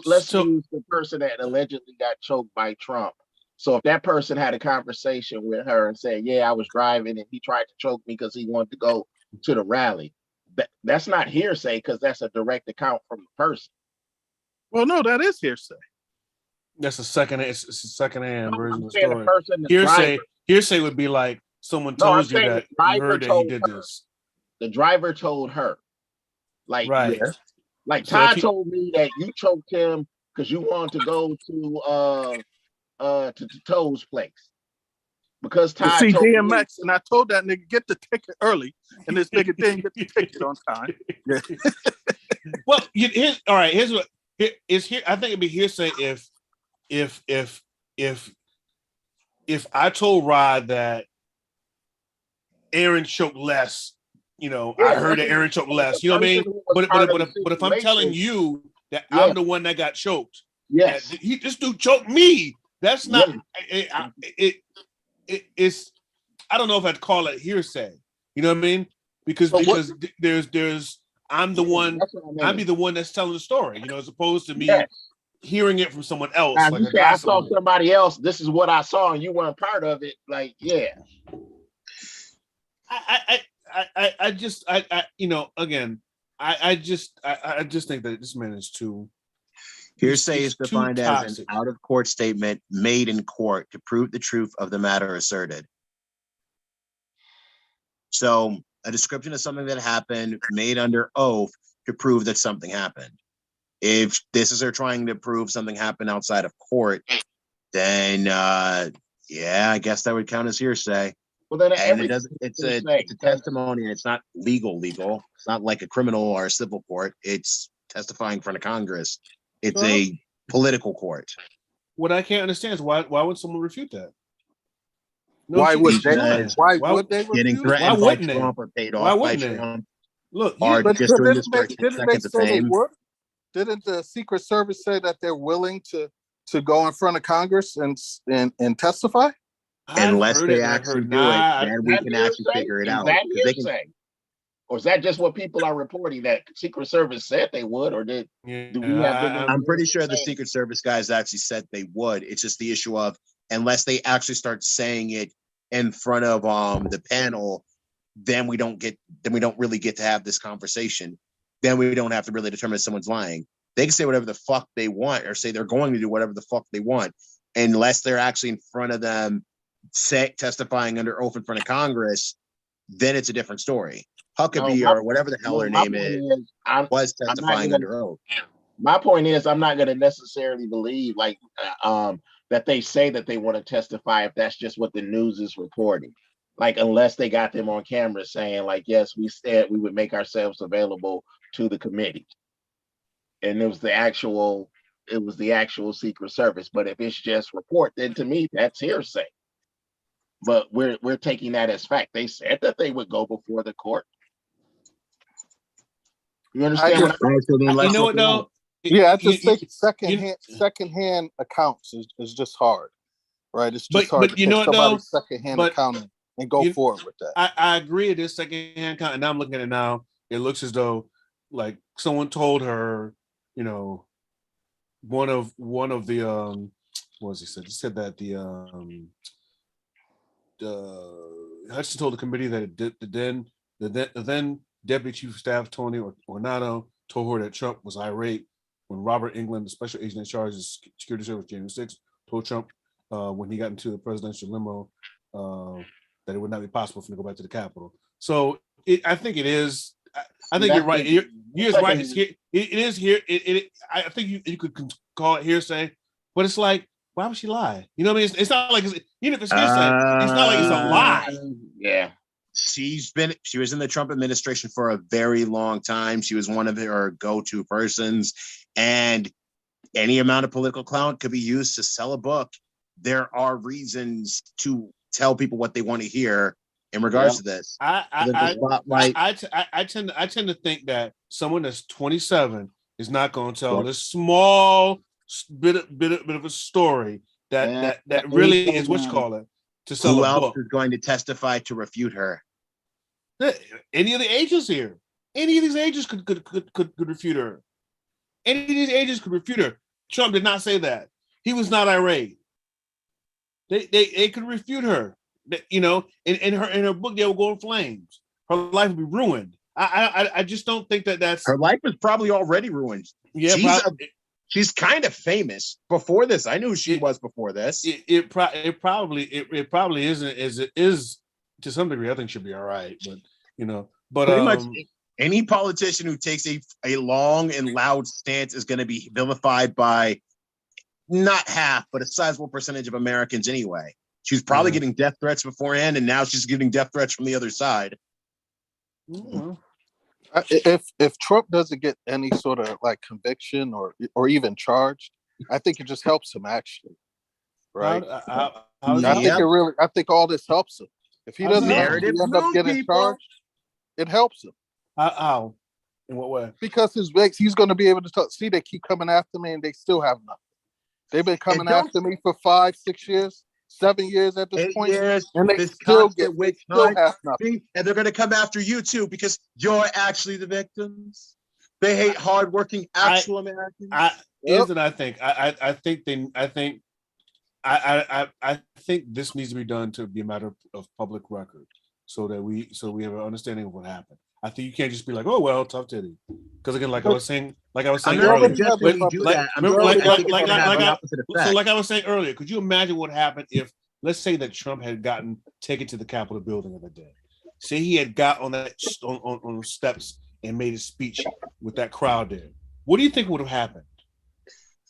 let's use the person that allegedly got choked by Trump. So if that person had a conversation with her and said, yeah, I was driving and he tried to choke me because he wanted to go to the rally, that's not hearsay because that's a direct account from the person. Well, no, that is hearsay. That's a second-hand version of the story. Hearsay would be like someone told you that you heard that he did this. The driver told her. Like, right. Yeah. Like Todd told me that you choked him because you wanted to go to Toe's place. Because Todd see DMX, and I told that nigga get the ticket early, and this nigga didn't get the ticket on time. Yeah. Well, all right. Here's what I think it'd be hearsay if I told Rod that Aaron choked less. I heard that Aaron choked less. You know what I mean? But if I'm telling you that I'm the one that got choked, this dude choked me. That's not. It's. I don't know if I'd call it hearsay. You know what I mean? Because there's. I'm the one. I'd be the one that's telling the story. As opposed to me hearing it from someone else. Now, like I saw somebody else. This is what I saw, and you weren't part of it. Like, yeah. I just think that this man is too. Hearsay is defined as an out-of-court statement made in court to prove the truth of the matter asserted. So, a description of something that happened made under oath to prove that something happened. If this is her trying to prove something happened outside of court, then I guess that would count as hearsay. Well, then it's a testimony, and it's not legal. It's not like a criminal or a civil court. It's testifying in front of Congress. It's a political court. What I can't understand is why would someone refute that? Why would they? Getting threatened by Trump or paid off by Trump. Look, but didn't they say they would? Didn't the Secret Service say that they're willing to go in front of Congress and testify? Unless they actually do it, then we can actually figure it out. Or is that just what people are reporting that Secret Service said they would, or do we have? I'm pretty sure the Secret Service guys actually said they would. It's just the issue of unless they actually start saying it in front of the panel, then we don't really get to have this conversation. Then we don't have to really determine if someone's lying. They can say whatever the fuck they want, or say they're going to do whatever the fuck they want, unless they're actually in front of them. Testifying under oath in front of Congress, then it's a different story. Huckabee or whatever the hell her name is was testifying under oath. My point is, I'm not going to necessarily believe that they say that they want to testify if that's just what the news is reporting. Like, unless they got them on camera saying, like, yes, we said we would make ourselves available to the committee, and it was the actual Secret Service. But if it's just report, then to me that's hearsay. but we're taking that as fact. They said that they would go before the court. You understand what I'm saying? You know what though? Yeah, I just think secondhand accounts is just hard, right? It's just hard to you take know what somebody's though? secondhand accounting and go forward with that. I agree with this secondhand account, and now I'm looking at it now. It looks as though like someone told her, you know, one of the what was he said? He said that the Hudson told the committee that the then Deputy Chief of Staff Tony Ornato told her that Trump was irate when Robert England, the special agent in charge of security service, January 6th, told Trump when he got into the presidential limo that it would not be possible for him to go back to the Capitol. So I think it is. I think you're right. You're right. It is here. I think you could call it hearsay, but it's like, why would she lie? You know what I mean? It's not like even if it's hearsay, it's not like it's a lie. Yeah. She was in the Trump administration for a very long time. She was one of her go-to persons, and any amount of political clout could be used to sell a book. There are reasons to tell people what they want to hear in regards to this. I tend to think that someone that's 27 is not going to tell this small bit of a story that really is what you call it to sell Who a else book. is going to testify to refute her? Any of the agents here, any of these agents could refute her. Any of these agents could refute her. Trump did not say that. He was not irate. They could refute her. You know, in her book, they will go in flames. Her life would be ruined. I just don't think that's her life was probably already ruined. Yeah, she's kind of famous before this. I knew who she was before this. It probably isn't as it is to some degree. I think she'll be all right, but you know, but pretty much any politician who takes a long and loud stance is going to be vilified by not half, but a sizable percentage of Americans anyway. She was probably getting death threats beforehand, and now she's getting death threats from the other side. Mm-hmm. If Trump doesn't get any sort of like conviction or even charged, I think it just helps him actually, right? I think all this helps him. If he doesn't end up getting charged, it helps him. How? In what way? Because he's going to be able to see they keep coming after me and they still have nothing. They've been coming after me for 5, 6 years. 7 years at this point, years, and they still have nothing. And they're going to come after you too because you're actually the victims. They hate hardworking actual Americans. I think this needs to be done to be a matter of public record, so we have an understanding of what happened. I think you can't just be like, oh well, tough titty, because again, like I was saying earlier, like I was saying earlier, could you imagine what happened if, let's say that Trump had taken to the Capitol building of the day, say he had got on that on the steps and made a speech with that crowd there? What do you think would have happened?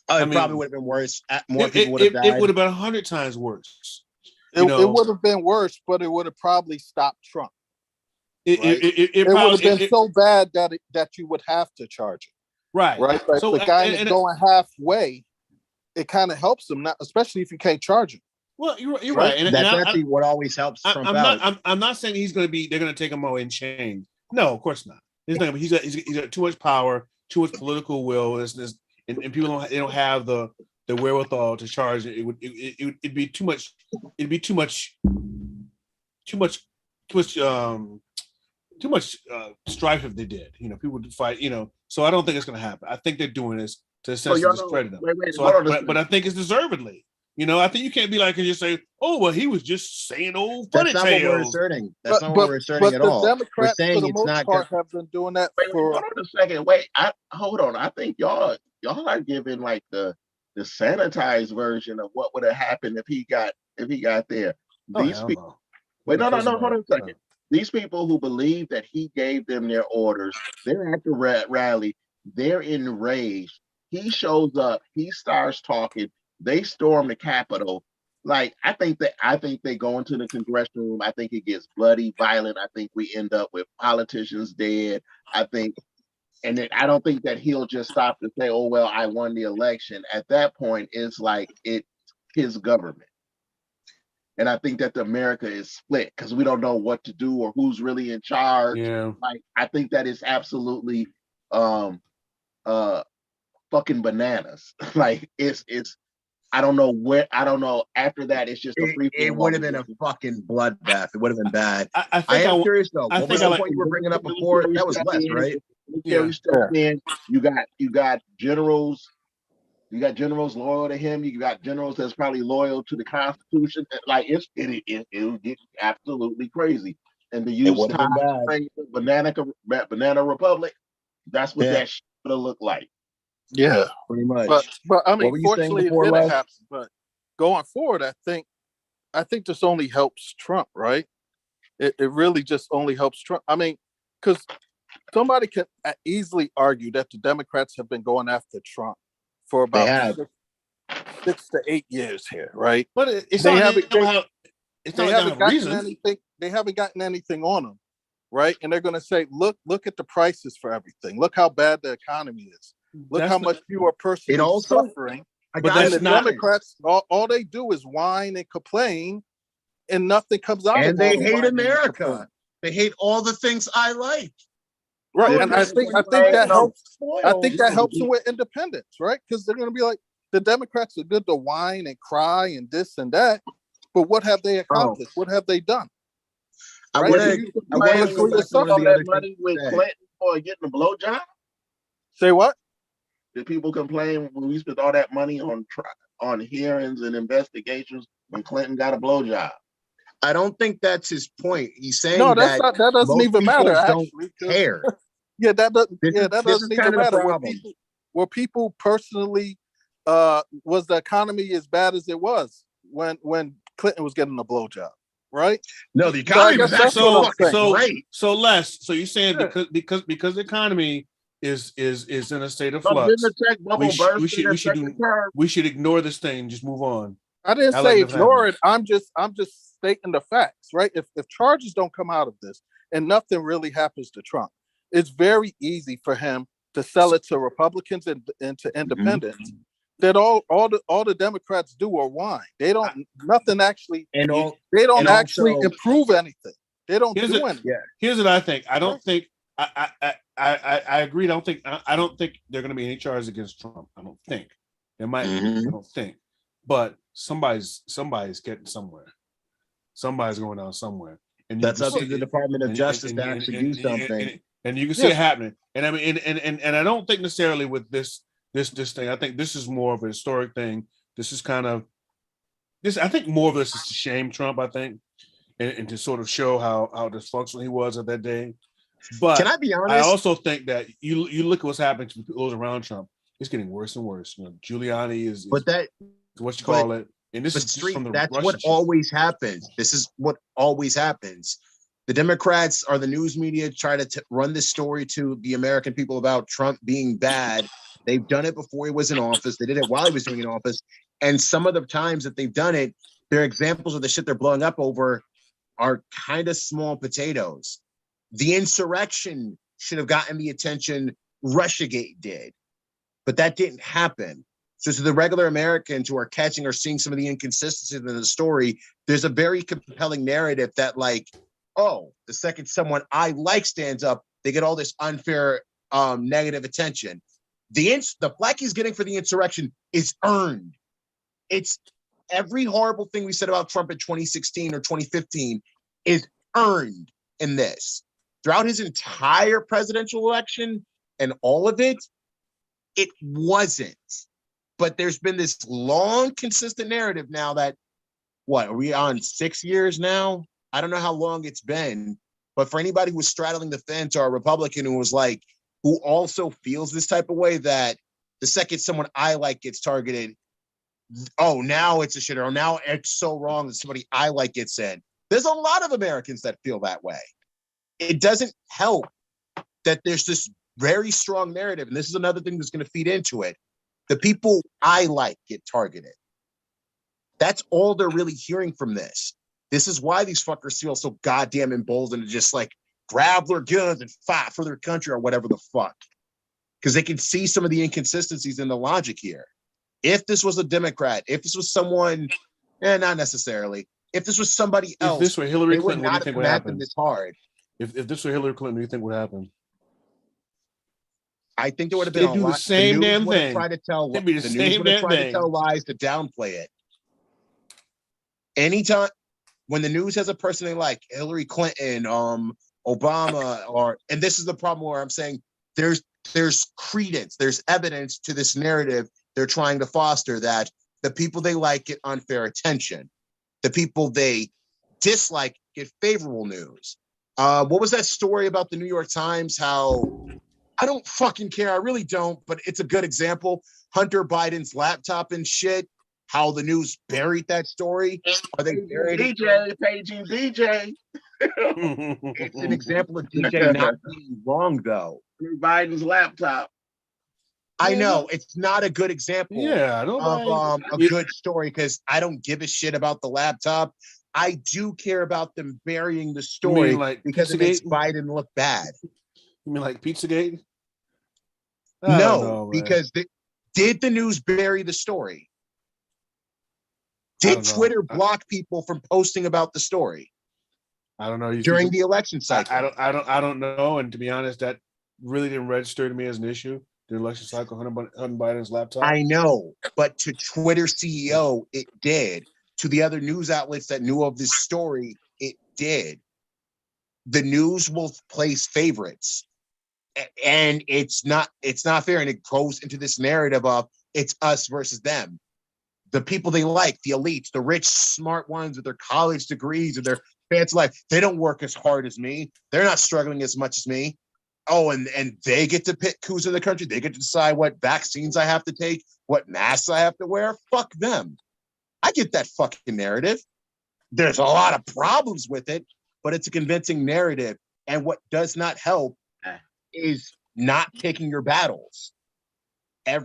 Probably would have been worse. More people would have died. It would have been 100 times worse. It would have been worse, but it would have probably stopped Trump. It would have been so bad that you would have to charge it. Right. But so, the guy is going halfway, it kind of helps him, not especially if you can't charge him. Well, you're right. And that's actually what always helps Trump out. I'm not saying they're going to take him away in chains. No, of course not. He's got too much power, too much political will, and people don't have the wherewithal to charge it. It'd be too much. It'd be too much strife if they did. You know, people would fight. You know, so I don't think it's going to happen. I think they're doing this to essentially discredit them. But I think it's deservedly. You know, I think you can't be like and just say, "Oh, well, he was just saying old funny tales." That's not what we're asserting. That's not what we're asserting at all. The Democrats, for the most part, have been doing that for. Hold on a second. Hold on. I think y'all are giving like the sanitized version of what would have happened if he got there. These people. Wait, no. Hold on a second. These people who believe that he gave them their orders, they're at the rally, they're enraged. He shows up, he starts talking, they storm the Capitol. Like, I think they go into the congressional room. I think it gets bloody, violent. I think we end up with politicians dead. I don't think that he'll just stop to say, oh, well, I won the election. At that point, it's like it's his government. And I think that America is split because we don't know what to do or who's really in charge. Yeah. Like, I think that is absolutely um fucking bananas. Like, it's I don't know. After that, it's just a free for all. It would have been a fucking bloodbath. It would have been bad. I I think am curious though. I What think was I the like- point you were bringing up before? That was less, right? Military step in. You got generals. You got generals loyal to him. You got generals that's probably loyal to the Constitution. Like, it will get absolutely crazy. And to use would have been bad. Banana Republic, that's what that shit would have looked like. Yeah, Pretty much. But I What mean, were you saying fortunately, it before, didn't Les? happen. But going forward, I think this only helps Trump, right? It really just only helps Trump. I mean, because somebody can easily argue that the Democrats have been going after Trump for about 6 to 8 years here, right? But it's They not. haven't- They don't have. It's They not haven't like gotten reason. anything. They haven't gotten anything on them, right? And they're going to say, "Look at the prices for everything. Look how bad the economy is. Look That's how not- much you are personally It also- suffering." But And that's the not. Democrats, all they do is whine and complain, and nothing comes out. And of they all the hate whining and America. complaining. They hate all the things I like. Right? They're And I think that helps. I think that helps them with independence, right? Because they're going to be like, the Democrats are good to whine and cry and this and that, but what have they accomplished? What have they done? I Right? want So to you- go back to one of the other money with things. Clinton for getting a blowjob? Say what? Did people complain when we spent all that money on hearings and investigations when Clinton got a blowjob? I don't think that's his point. He's saying No, that that doesn't most even people matter. don't Actually, 'cause- care. yeah, that doesn't. This Yeah, is- that this doesn't is even kind of the matter. problem. Were people personally? Was the economy as bad as it was when Clinton was getting a blowjob? Right? No, the economy was that's actually what I'm fucking saying. great. So Les, so you're saying Yeah. because the economy is in a state of But flux, didn't the tech bubble burst in the second term? we should ignore this thing and just move on. I didn't I say like the ignore it. families. I'm just stating the facts, right? If charges don't come out of this and nothing really happens to Trump, it's very easy for him to sell it to Republicans and to independents. That all the Democrats do are whine. They don't nothing actually. And all They don't and actually also- improve anything. They don't Here's do it. anything. Here's what I think. I don't think I agree. I don't think there are going to be any charges against Trump. I don't think there might be. I don't think, but somebody's getting somewhere. Somebody's going out somewhere, and that's up to the Department of Justice to actually do something. And you can see it happening. And I mean, and I don't think necessarily with this thing. I think this is more of a historic thing. This is kind of this. I think more of this is to shame Trump. I think, and to sort of show how dysfunctional he was at that day. But can I be honest? I also think that you look at what's happening to those around Trump. It's getting worse and worse. You know, Giuliani is what you call it. And this is Street, from the that's Russian what always happens. This is what always happens. The Democrats or the news media try to run this story to the American people about Trump being bad. They've done it before he was in office. They did it while he was doing in office. And some of the times that they've done it, their examples of the shit they're blowing up over are kind of small potatoes. The insurrection should have gotten the attention Russiagate did, but that didn't happen. So to the regular Americans who are catching or seeing some of the inconsistencies in the story, there's a very compelling narrative that like, oh, the second someone I like stands up, they get all this unfair negative attention. The flack he's getting for the insurrection is earned. It's every horrible thing we said about Trump in 2016 or 2015 is earned in this. Throughout his entire presidential election and all of it, it wasn't. But there's been this long, consistent narrative now that, what, are we on 6 years now? I don't know how long it's been, but for anybody who was straddling the fence or a Republican who was like, who also feels this type of way that the second someone I like gets targeted, oh, now it's a shitter, or now it's so wrong that somebody I like gets in. There's a lot of Americans that feel that way. It doesn't help that there's this very strong narrative, and this is another thing that's going to feed into it. The people I like get targeted. That's all they're really hearing from this. This is why these fuckers feel so goddamn emboldened to just like grab their guns and fight for their country or whatever the fuck. Because they can see some of the inconsistencies in the logic here. If this was a Democrat, if this was someone, not necessarily, If this was somebody else, if this were Hillary they would Clinton, what do you not think have would come at them happen? this hard. If this were Hillary Clinton, what do you think would happen? I think there would have been They'd a do the lot. same news damn would have thing. tried to tell. It'd be the The news same would have damn tried to thing. tell lies to downplay it. Anytime when the news has a person they like, Hillary Clinton, Obama, and this is the problem where I'm saying there's credence, there's evidence to this narrative they're trying to foster that the people they like get unfair attention. The people they dislike get favorable news. What was that story about the New York Times? How I don't fucking care. I really don't, but it's a good example. Hunter Biden's laptop and shit. How the news buried that story. Are they buried Paging DJ. It's an example of DJ not being wrong, though. Biden's laptop. I know it's not a good example of a good story because I don't give a shit about the laptop. I do care about them burying the story because it makes Biden look bad. You mean like Pizzagate? No, because did the news bury the story? Did Twitter block people from posting about the story? I don't know. During the election cycle, I don't know. And to be honest, that really didn't register to me as an issue. The election cycle, Hunter Biden's laptop. I know, but to Twitter CEO, it did. To the other news outlets that knew of this story, it did. The news will place favorites, and it's not fair. And it goes into this narrative of it's us versus them. The people they like, the elites, the rich, smart ones with their college degrees or their fancy life, they don't work as hard as me. They're not struggling as much as me. Oh, and they get to pick who's in the country. They get to decide what vaccines I have to take, what masks I have to wear. Fuck them. I get that fucking narrative. There's a lot of problems with it, but it's a convincing narrative. And what does not help is not picking your battles. My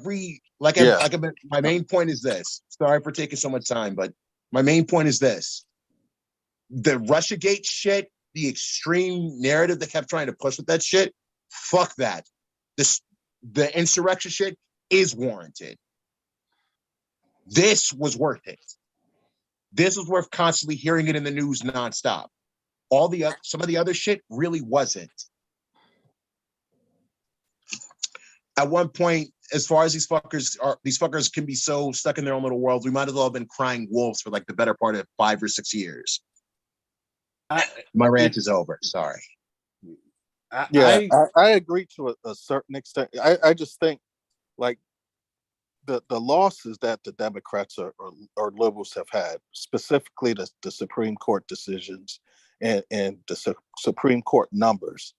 main point is this. Sorry for taking so much time, but my main point is this. The Russiagate shit, the extreme narrative they kept trying to push with that shit, fuck that. The insurrection shit is warranted. This was worth it. This was worth constantly hearing it in the news nonstop. Some of the other shit really wasn't. At one point, as far as these fuckers can be so stuck in their own little world, we might as well have been crying wolves for like the better part of 5 or 6 years. My rant is over. Sorry. I agree to a certain extent. I just think like the losses that the Democrats or liberals have had, specifically the Supreme Court decisions and the Supreme Court numbers.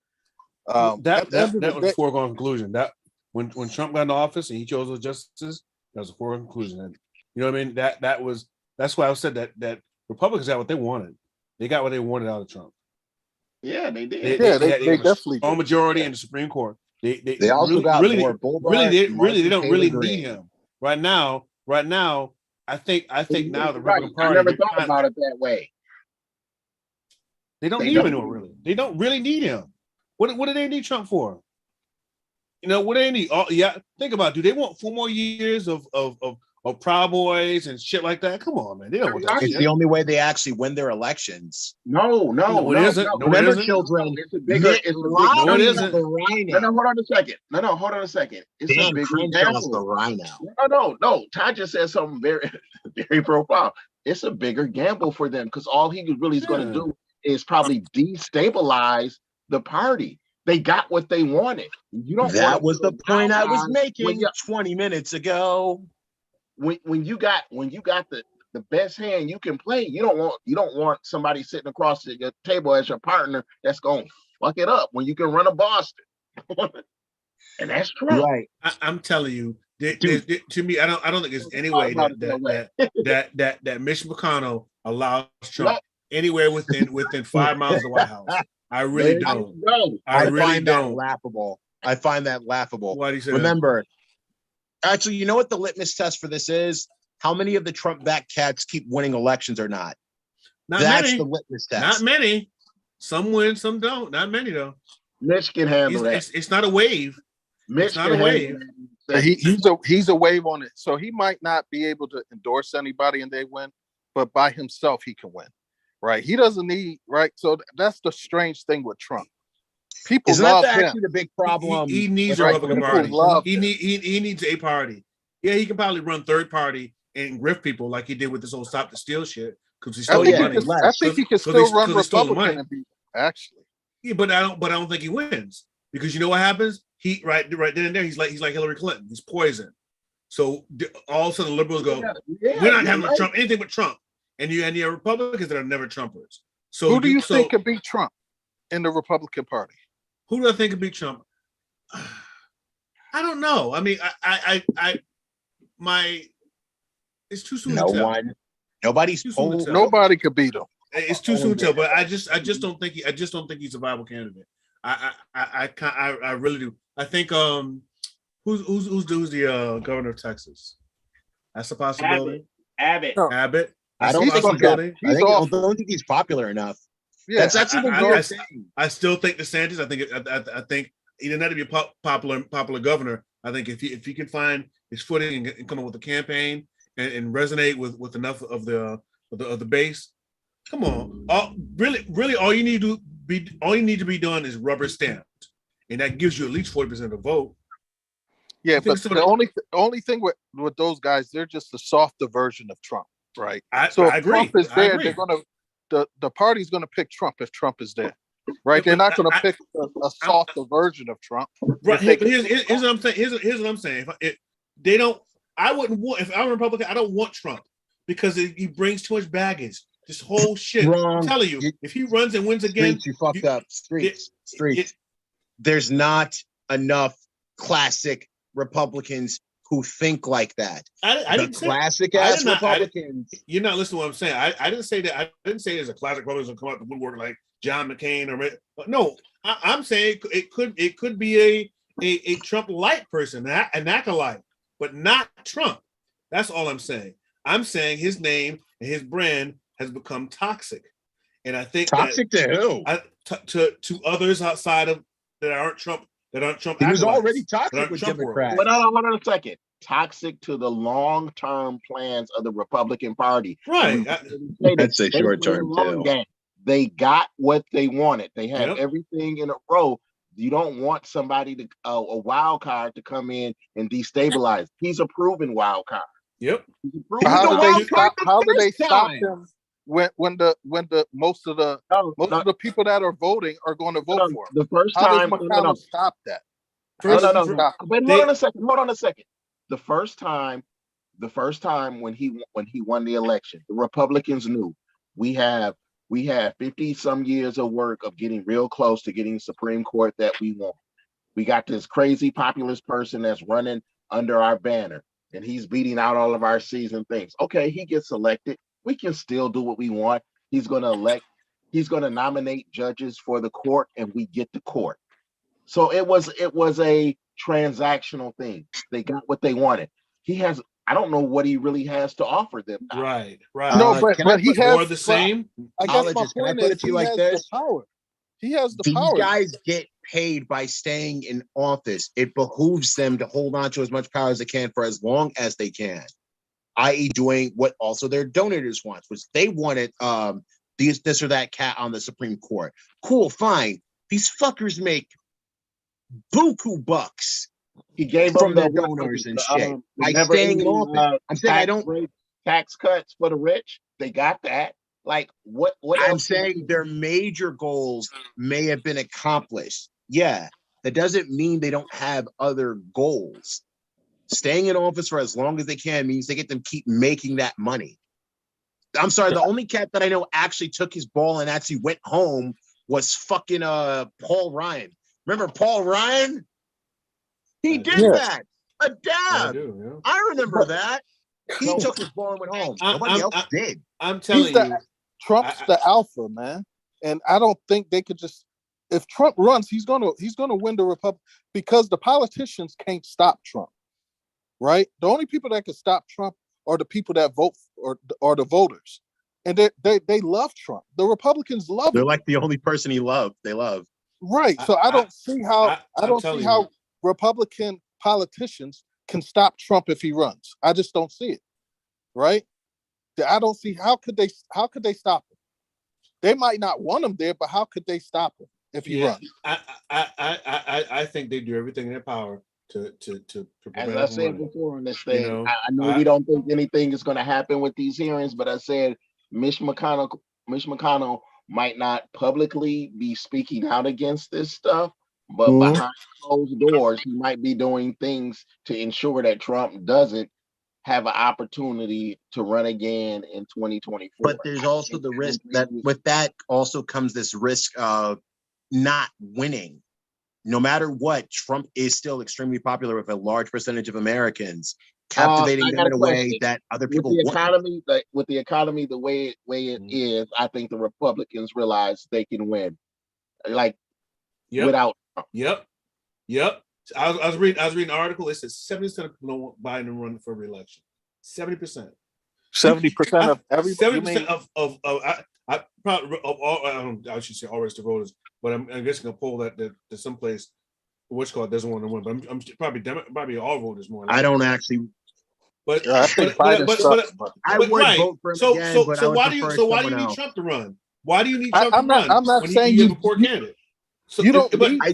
That was a foregone conclusion. That when Trump got in office and he chose those justices, that was a foregone conclusion. And you know what I mean? That's why I said that Republicans got what they wanted. They got what they wanted out of Trump. Yeah, they did. They definitely all majority in the Supreme Court. They also really, got more Bullard, they don't really need him right now. I think now the Republican Party. I never thought about it that way. They don't need him anymore. Really, they don't really need him. What do they need Trump for? You know what do they need? Think about it. Do they want 4 more years of Proud Boys and shit like that? Come on, man. They don't want that It's shit. the only way they actually win their elections. No, it isn't. Remember, children. It's a bigger. No, it isn't. No, hold on a second. Hold on a second. It's a bigger gamble. The rhino. No. Todd just said something very, very profound. It's a bigger gamble for them because all he really is going to do is probably destabilize the party. They got what they wanted. That was the point I was making 20 minutes ago. When you got the best hand you can play, you don't want somebody sitting across the table as your partner that's going to fuck it up when you can run a Boston. And that's true. Right. I'm telling you, to me, I don't think there's any way that Mitch McConnell allows Trump anywhere within 5 miles of the White House. I really don't. I really don't. Laughable. I find that laughable. Why do you say Remember, actually, you know what the litmus test for this is? How many of the Trump-backed cats keep winning elections or not? That's many. The litmus test. Not many. Some win, some don't. Not many though. Mitch can handle that. It's not a wave. Mitch not a wave. He's a wave on it. So he might not be able to endorse anybody and they win, but by himself he can win. right? He doesn't need, right? So that's the strange thing with Trump. People Isn't that love him. actually the big problem? He needs with a Republican People Party. love He needs a party. Yeah, he can probably run third party and grift people like he did with this whole Stop the Steal shit because he stole money. I think he can still run Republican and be actually. Yeah, but I don't think he wins because you know what happens? He right then and there he's like Hillary Clinton. He's poison. So all of a sudden liberals go, we're not having Trump anything but Trump, and you have Republicans that are never Trumpers. So who do you think could beat Trump in the Republican Party? Who do I think could beat Trump? I don't know. I mean, it's too soon to tell. One. Nobody's told. Nobody could beat him. It's too soon to tell, but I just don't think he's a viable candidate. I really do. I think who's the governor of Texas? That's a possibility. Abbott. I don't think he's popular enough. Yeah, that's actually I still think DeSantis. I think he doesn't have to be a popular governor. I think if he can find his footing and come up with a campaign and resonate with enough of the base, come on. Really, all you need to be done is rubber stamped, and that gives you at least 40% of the vote. Yeah, but the only thing with those guys, they're just a softer version of Trump, right? I agree. Trump is there, they're gonna the party's gonna pick Trump if Trump is there, right? They're not gonna pick a softer version of Trump. Right. Here's what I'm saying. Here's what I'm saying. They don't. I wouldn't want. If I'm a Republican, I don't want Trump because he brings too much baggage. This whole shit. Wrong. I'm telling you, if he runs and wins again, you fucked up. Streets. There's not enough classic Republicans who think like that. I didn't say classic ass Republicans. You're not listening to what I'm saying. I didn't say that. I didn't say there's a classic Republican come out the woodwork like John McCain or no. I'm saying it could be a Trump light person, an acolyte, but not Trump. That's all I'm saying. I'm saying his name and his brand has become toxic, and I think toxic to who? To others outside of that aren't Trump. He was already toxic with Democrats. But hold on a second. Toxic to the long-term plans of the Republican Party. Right. That's a short-term too. They got what they wanted. They had everything in a row. You don't want somebody to a wild card to come in and destabilize. He's a proven wild card. Yep. How do they stop him when most of the people that are voting are going to vote for him? The first time, stop that. But hold on a second. The first time when he won the election, the Republicans knew we have 50 some years of work of getting real close to getting the Supreme Court that we want. We got this crazy populist person that's running under our banner, and he's beating out all of our seasoned things. Okay, he gets elected. We can still do what we want. He's going to nominate judges for the court, and we get the court. So it was a transactional thing. They got what they wanted. I don't know what he really has to offer them now. Right. No, but he has more the same. I guess my point is he has the power. He has the power. These guys get paid by staying in office. It behooves them to hold on to as much power as they can for as long as they can, i.e. doing what also their donors want, which they wanted this or that cat on the Supreme Court. Cool, fine. These fuckers make buku bucks. He gave from their donors and shit. By staying in office. I'm saying I don't tax cuts for the rich. They got that. Like what I'm saying their major goals may have been accomplished. Yeah, that doesn't mean they don't have other goals. Staying in office for as long as they can means they get them keep making that money. I'm sorry, the only cat that I know actually took his ball and actually went home was fucking Paul Ryan. Remember Paul Ryan? He did that. A dab. I remember that. He took his ball and went home. Nobody else did. I'm telling you. Trump's the alpha, man. And I don't think they could just, if Trump runs, he's gonna win the Republic because the politicians can't stop Trump. Right? The only people that can stop Trump are the people that vote or the voters. And they love Trump. The Republicans love him. They're like the only person they love. Right. So I don't see how Republican politicians can stop Trump if he runs. I just don't see it. Right? I don't see how could they stop him? They might not want him there, but how could they stop him if he runs? I think they do everything in their power to As I said before in this thing, You know, I know we don't think anything is going to happen with these hearings, but I said Mitch McConnell might not publicly be speaking out against this stuff, but behind closed doors, he might be doing things to ensure that Trump doesn't have an opportunity to run again in 2024. But there's also the risk that with that also comes this risk of not winning. No matter what, Trump is still extremely popular with a large percentage of Americans, captivating them in a way that other people with the economy the way it is. I think the Republicans realize they can win, without. Yep. I was reading an article. It says 70% of people don't want Biden to run for re-election. 70%. 70% of every 70% of I should say all registered voters, but I'm guessing a poll that someplace which called doesn't want to win, but I'm probably all voters more. I don't actually. But I would vote for him again. So why do you need Trump to run? Why do you need Trump to run? I'm not saying you have a poor candidate. So you don't. I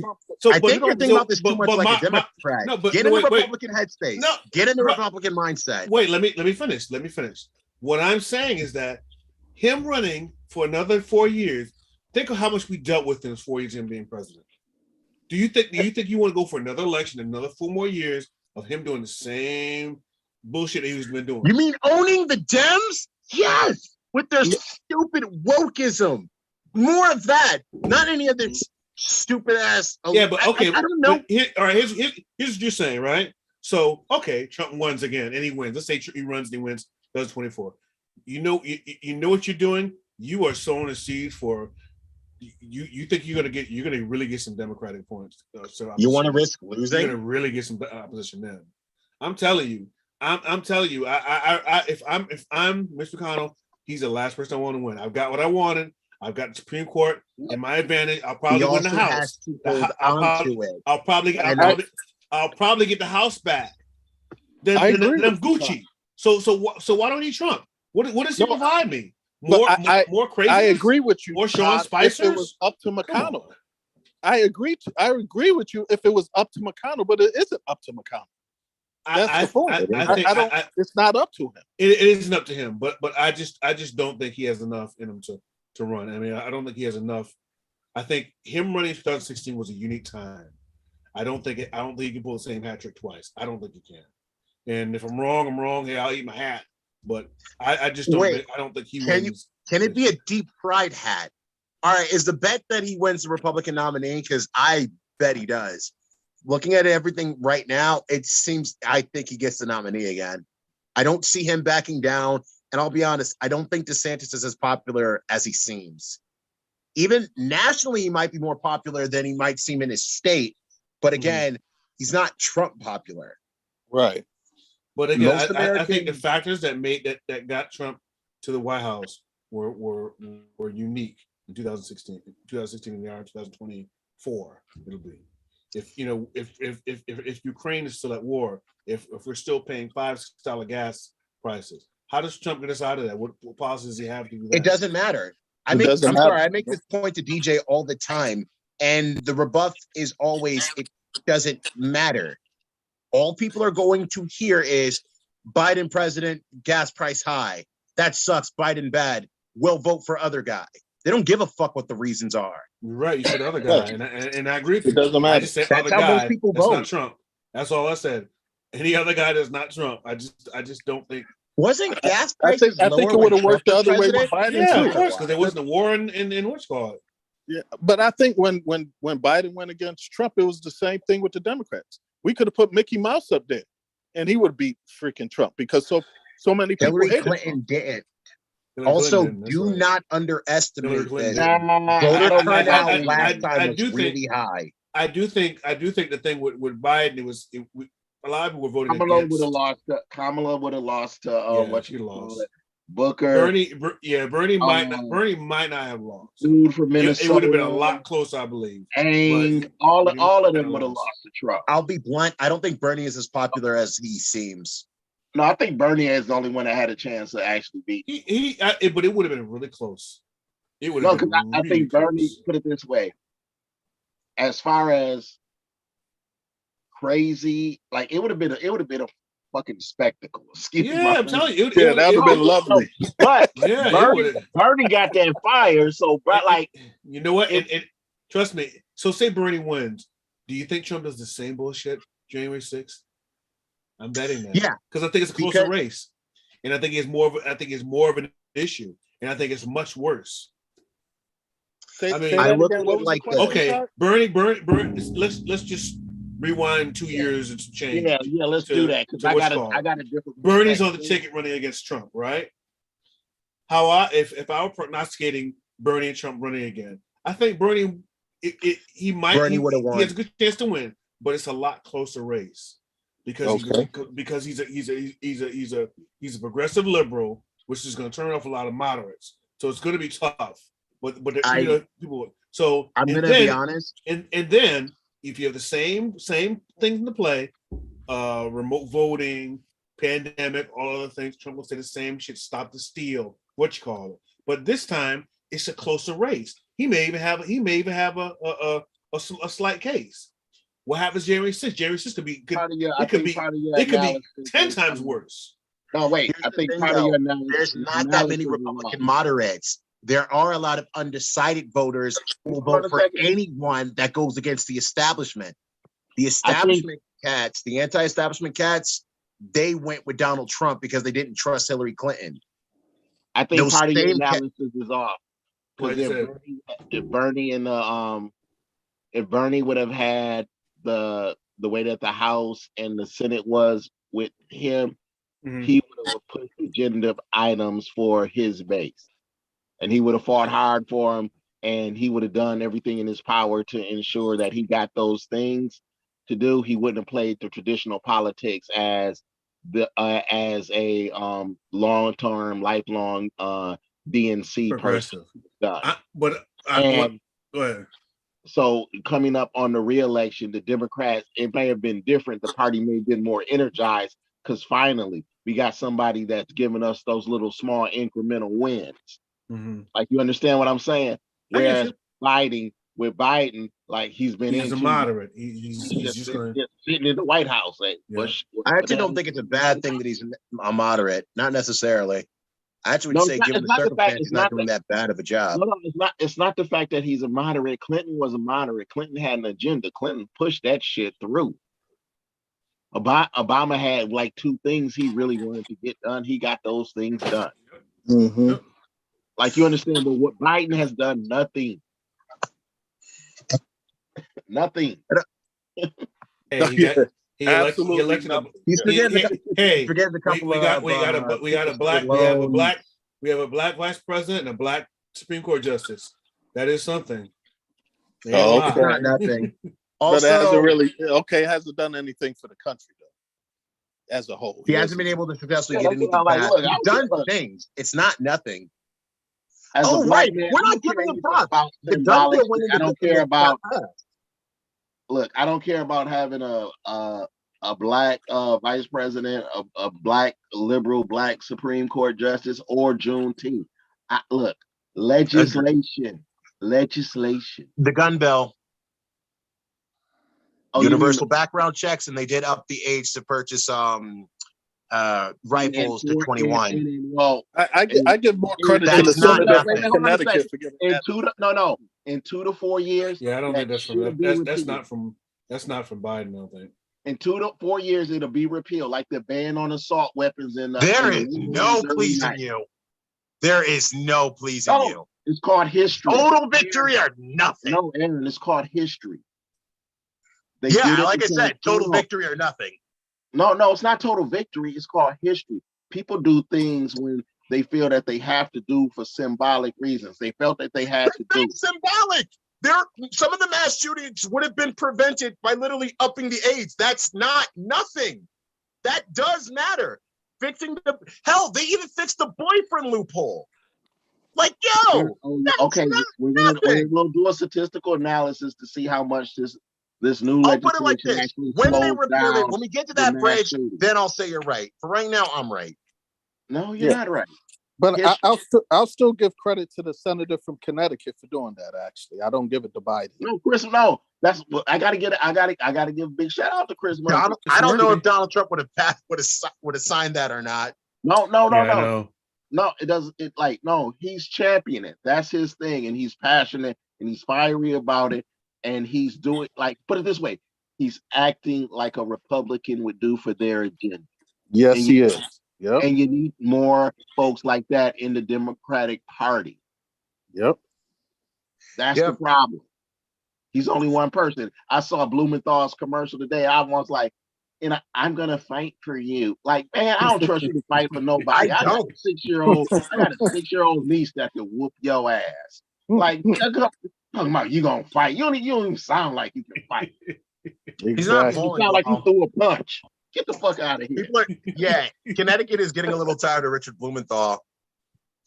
think you're thinking about this too much like a Democrat. Get in the Republican headspace. No, get in the Republican mindset. Wait, let me finish. What I'm saying is that him running for another 4 years. Think of how much we dealt with in his 4 years of him being president. Do you think you want to go for another election, another 4 more years of him doing the same bullshit that he's been doing? You mean owning the Dems? Yes, with their stupid wokeism. More of that, not any of this stupid ass. Yeah, but okay, I don't know. Here's what you're saying, right? So okay, Trump wins again and he wins. Let's say he runs and he wins 2024. You know what you're doing. You are sowing a seed for. You think you're gonna really get some Democratic points. You want to risk losing? You're gonna really get some opposition then. I'm telling you. I'm telling you. If I'm Mitch McConnell, he's the last person I want to win. I've got what I wanted. I've got the Supreme Court in my advantage. I'll probably win the House. I'll probably get the House back. Then I'm Gucci. So why don't he Trump? What does he provide me? More crazy. I agree with you. More Sean Spicer. If it was up to McConnell, I agree with you if it was up to McConnell, but it isn't up to McConnell. That's the point. It's not up to him. It isn't up to him, but I just don't think he has enough in him to run. I mean, I don't think he has enough. I think him running in 2016 was a unique time. I don't think he can pull the same hat trick twice. I don't think he can. And if I'm wrong, I'm wrong. Hey, I'll eat my hat. But I just don't. I don't think he wins. Can it be a deep fried hat? All right, is the bet that he wins the Republican nominee? Because I bet he does. Looking at everything right now, it seems I think he gets the nominee again. I don't see him backing down. And I'll be honest, I don't think DeSantis is as popular as he seems. Even nationally, he might be more popular than he might seem in his state. But again, he's not Trump popular. Right. But again, I think the factors that got Trump to the White House were unique in 2016. 2016 and they are in 2024. It'll be if Ukraine is still at war, if we're still paying $5-6 gas prices, how does Trump get us out of that? What policies does he have to do that? It doesn't matter. I make this point to DJ all the time, and the rebuff is always it doesn't matter. All people are going to hear is Biden president, gas price high. That sucks. Biden bad. We'll vote for other guy. They don't give a fuck what the reasons are. Right. You said other guy, and I agree with you. It doesn't matter. I just said that's other how guy. most people That's vote. not Trump. That's all I said. Any other guy that's not Trump. I just don't think. Wasn't gas prices I think it would have worked the other way with Biden. Yeah, of course, because there wasn't a war in what's called. Yeah, but I think when Biden went against Trump, it was the same thing with the Democrats. We could have put Mickey Mouse up there, and he would beat freaking Trump because so many people Hillary hated Clinton Trump. didn't. Hillary Also, Clinton didn't, do not underestimate this. I was really high. I do think the thing with Biden, a lot of people were voting Kamala against. Kamala would have lost to what you lost. Booker. Bernie might not have lost. Dude from Minnesota. It would have been a lot closer, I believe. And all of them would have lost to Trump. I'll be blunt. I don't think Bernie is as popular as he seems. No, I think Bernie is the only one that had a chance to actually beat. But it would have been really close. It would No, have because been I really think Bernie close. put it this way: as far as crazy, like it would have been a fucking spectacle. Excuse Yeah, my I'm French. telling you, Yeah, that would have been No, lovely. but yeah, it Bernie, would have. Bernie got that fire. So, but like, You know what? if, And trust me. So say Bernie wins. Do you think Trump does the same bullshit January 6th? I'm betting that. Yeah, Because I think it's a closer because race, and I think it's more of an issue, and I think it's much worse. Say, I say mean, I that look again. at What it was the like this. question? okay, Todd? Bernie. Let's just rewind 2 years and some change. yeah, let's do that because to what's I called. got a different. Bernie's on the ticket running against Trump, right? If I were prognosticating Bernie and Trump running again, I think Bernie he might Bernie would have he has won. a good chance to win, but it's a lot closer race because he's a progressive liberal, which is going to turn off a lot of moderates. So it's going to be tough. But people. So I'm going to be honest. And then if you have the same things in the play, remote voting, pandemic, all other things, Trump will say the same shit. Stop the steal. What you call it? But this time it's a closer race. He may even have a slight case. What happens January 6th? January 6th could be 10 times worse. No, wait. Here's I think thing, part of your analysis, there's not that many Republican moderates. There are a lot of undecided voters who will vote for anyone that goes against the establishment. The establishment cats, the anti-establishment cats, they went with Donald Trump because they didn't trust Hillary Clinton. I think part of your analysis is off. Because if Bernie would have had the way that the House and the Senate was with him, he would have put agenda items for his base. And he would have fought hard for him, and he would have done everything in his power to ensure that he got those things to do. He wouldn't have played the traditional politics as a long-term, lifelong DNC Progressive person. Go ahead. So coming up on the re-election, the Democrats, it may have been different. The party may have been more energized because finally we got somebody that's giving us those little small incremental wins. Like, you understand what I'm saying? Whereas Biden, like he's a moderate. He's just sitting in the White House. I actually don't think it's a bad thing that he's a moderate. Not necessarily. I actually would say, given the circumstances, he's not doing that bad of a job. No, it's not the fact that he's a moderate. Clinton was a moderate. Clinton had an agenda. Clinton pushed that shit through. Obama had like two things he really wanted to get done. He got those things done. Like, you understand, but what Biden has done, nothing. Nothing. He elected He's forgetting a couple we have a black vice president and a black Supreme Court justice. That is something. It's not nothing. Also, it hasn't done anything for the country though, as a whole. He hasn't been able to successfully get anything passed. He's done things. It's not nothing. Right. We're not giving him props. I don't care about. Look, I don't care about having a black vice president, a black liberal black Supreme Court justice, or Juneteenth. Look, legislation. The gun bill. Universal background checks, and they did up the age to purchase rifles to 21. I give more credit to the senator from Connecticut for giving that. In 2 to 4 years. Yeah, I don't think that's not from Biden, I don't think. In 2 to 4 years, it'll be repealed, like the ban on assault weapons. There is no pleasing you. There is no pleasing you. It's called history. Total victory or nothing. No, Aaron, it's called history. Like I said, total victory or nothing. No, it's not total victory. It's called history. People do things when they feel that they have to do for symbolic reasons. They felt that they had to do. Symbolic. Some of the mass shootings would have been prevented by literally upping the age. That's not nothing. That does matter. They even fixed the boyfriend loophole. Like, okay, we'll do a statistical analysis to see how much this new legislation. I'll put it like this: when they repeal it, when we get to that bridge, then I'll say you're right. For right now, I'm right. No, you're not right. But I'll still give credit to the senator from Connecticut for doing that. Actually, I don't give it to Biden. No, Chris. No, that's what I gotta get. I gotta give a big shout out to Chris Murphy. I don't know if Donald Trump would have signed that or not. No. No, it doesn't. No, he's championing it. That's his thing, and he's passionate and he's fiery about it, and he's doing put it this way, he's acting like a Republican would do for their agenda. Yes, he is. Yep. And you need more folks like that in the Democratic Party. Yep. That's the problem. He's only one person. I saw Blumenthal's commercial today. I was like, I'm gonna fight for you. Like, man, I don't trust you to fight for nobody. I got a 6-year-old niece that could whoop your ass. Like, talking about you gonna fight. You don't even sound like you can fight. He's not. You sound like you threw a punch. Get the fuck out of here. Connecticut is getting a little tired of Richard Blumenthal.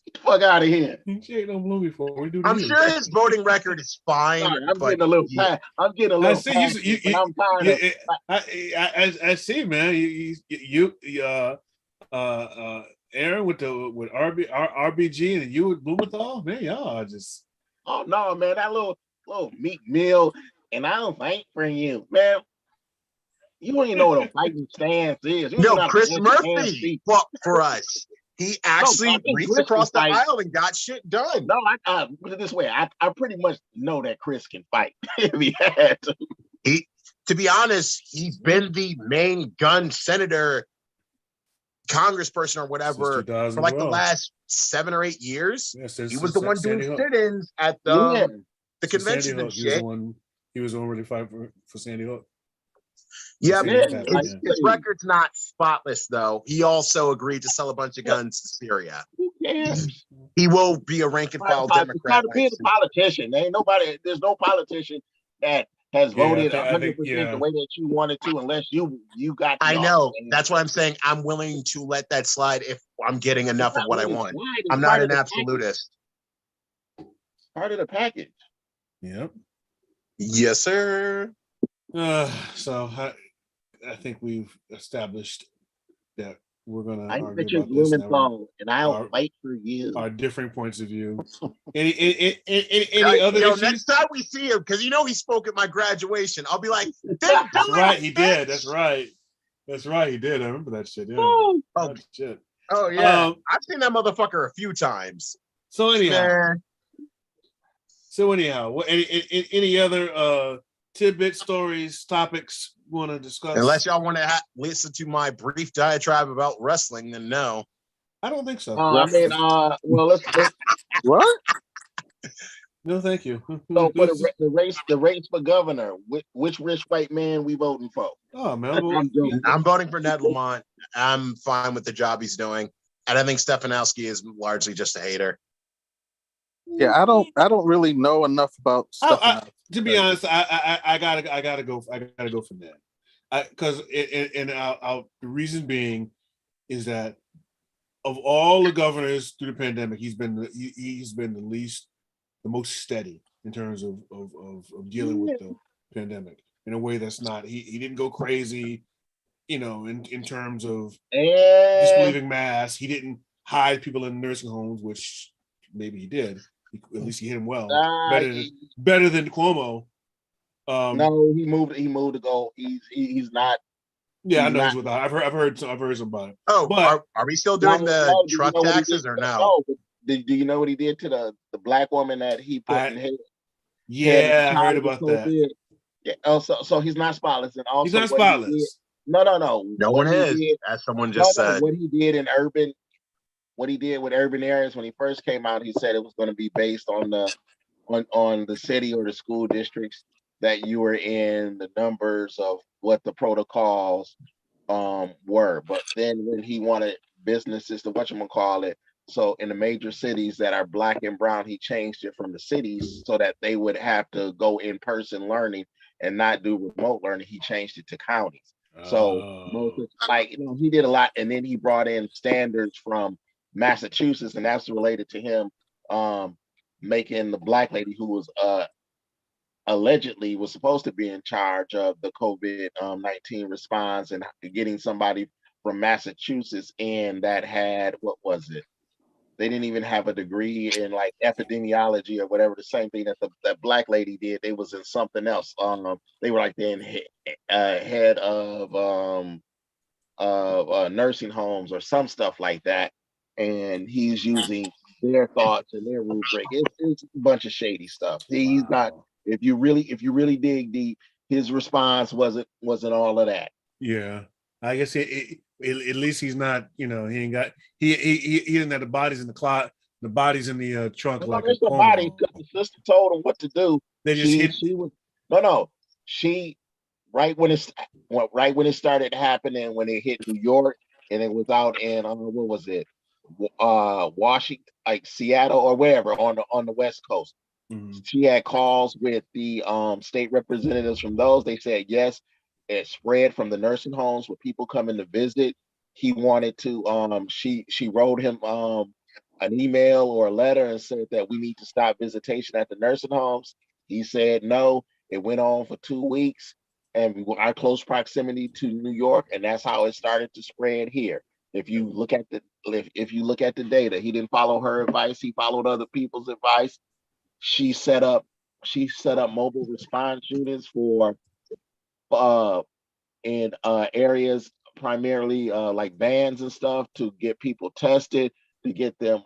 Get the fuck out of here. He ain't no Blue before. I'm sure his voting record is fine. Sorry, I'm getting a little tired. I'm getting a little tired. I'm tired I see, man. Aaron with RBG and you with Blumenthal, man, y'all just. Oh no, man, that little meat meal, and I don't fight for you, man. You don't even know what a fighting stance is. Chris Murphy fought for us. He actually reached across the aisle and got shit done. No, I put it this way. I pretty much know that Chris can fight if he had to. To be honest, he's been the main gun senator, congressperson or whatever for like the last 7 or 8 years. Yeah, he was the one doing sit-ins at the convention and shit. He was the one really fighting for Sandy Hook. Yeah, his record's not spotless though. He also agreed to sell a bunch of guns to Syria. Who cares? He will be a rank and file Democrat. Be a politician. There's no politician that has voted 100% the way that you wanted to, unless you got. I know. That's why I'm saying I'm willing to let that slide if I'm getting enough of what I want. I'm not an absolutist. Part of the package. Yep. Yes, sir. So I think we've established that we're gonna argue about this now. And I'll fight for you. Our different points of view. Any other issues? Next time we see him, because he spoke at my graduation, I'll be like, "That's right, he did. That's right, he did. I remember that shit. Yeah. Oh shit. Oh yeah. I've seen that motherfucker a few times. So anyhow, what? Any other tidbit stories, topics you want to discuss? Unless y'all want to listen to my brief diatribe about wrestling, then no. I don't think so. Let's what? No, thank you. So for the race for governor, which rich white man we voting for? Oh man, I'm voting for Ned Lamont. I'm fine with the job he's doing, and I think Stefanowski is largely just a hater. Yeah, I don't really know enough about stuff. To be honest, I gotta go for that. Because the reason being is that of all the governors through the pandemic, he's been the most steady in terms of dealing with the pandemic in a way that's not. He didn't go crazy, in terms of disbelieving masks. He didn't hide people in nursing homes, which maybe he did. At least he hit him well. Better than Cuomo. No, he moved to go. He's not. Yeah, I know he's with that. I've heard some about it. Oh, but are we still doing the truck taxes or no? Do you know what he did to the black woman that he put in his? Yeah, I heard about that. Yeah. So he's not spotless, and also he's not spotless. No. No one is, as someone just said. What he did in urban. What he did with urban areas when he first came out, he said it was going to be based on the city or the school districts that you were in, the numbers of what the protocols were. But then when he wanted businesses to whatchamacallit, so in the major cities that are black and brown, he changed it from the cities so that they would have to go in person learning and not do remote learning. He changed it to counties. So he did a lot, and then he brought in standards from Massachusetts, and that's related to him making the black lady who was allegedly was supposed to be in charge of the COVID-19 response and getting somebody from Massachusetts in that had, what was it? They didn't even have a degree in like epidemiology or whatever. The same thing that that black lady did. They was in something else. They were like then head of nursing homes or some stuff like that. And he's using their thoughts and their rubric. It's a bunch of shady stuff. He's not. If you really dig deep, his response wasn't all of that. Yeah, I guess at least he's not. He ain't got he didn't have the bodies in the closet, the bodies in the trunk No, like there's a the body Cuomo. because the sister told him what to do. They just hit. She was no. She right when it started happening, when it hit New York and it was out in what was it, Washington, like Seattle or wherever on the West Coast. Mhm. She had calls with the state representatives from those. They said yes, it spread from the nursing homes with people coming to visit. He wanted to she wrote him an email or a letter and said that we need to stop visitation at the nursing homes. He said no. It went on for 2 weeks, and our close proximity to New York, and that's how it started to spread here. If you look at the data, he didn't follow her advice. He followed other people's advice. She set up mobile response units for uh in areas primarily like vans and stuff to get people tested, to get them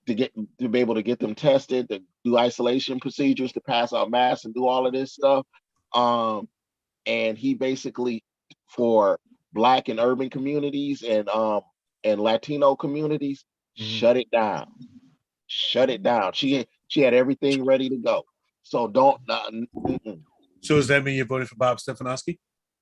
to be able to get them tested, to do isolation procedures, to pass out masks and do all of this stuff. And he basically, for Black and urban communities and Latino communities, shut it down. Shut it down. She had everything ready to go. So don't. So does that mean you're voting for Bob Stefanowski?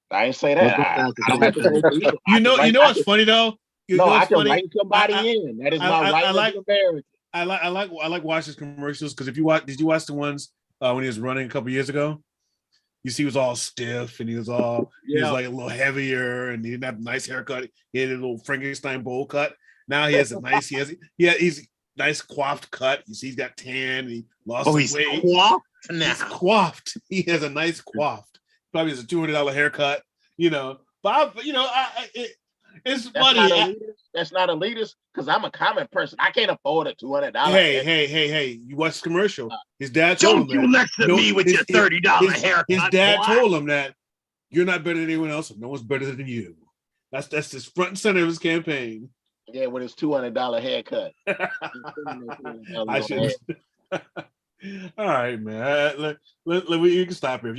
I didn't say that. I don't have to vote for either. You know what's funny though? I can write somebody in. That is my right as an American. I like watching his commercials because did you watch the ones when he was running a couple years ago? You see, he was all stiff and he was like a little heavier and he didn't have a nice haircut. He had a little Frankenstein bowl cut. Now he has he's nice coiffed cut. You see, he's got tan. And he lost some weight. Coiffed now. He's coiffed. He has a nice coiffed. Probably has a $200 haircut. But it's funny. That's not elitist because I'm a common person. I can't afford a $200. Hey! You watch the commercial. His dad told him that. Don't you lecture me with your $30 haircut. His dad told him that you're not better than anyone else. And no one's better than you. That's his front and center of his campaign. Yeah, with his $200 haircut. I should. All right, man. You can stop here. If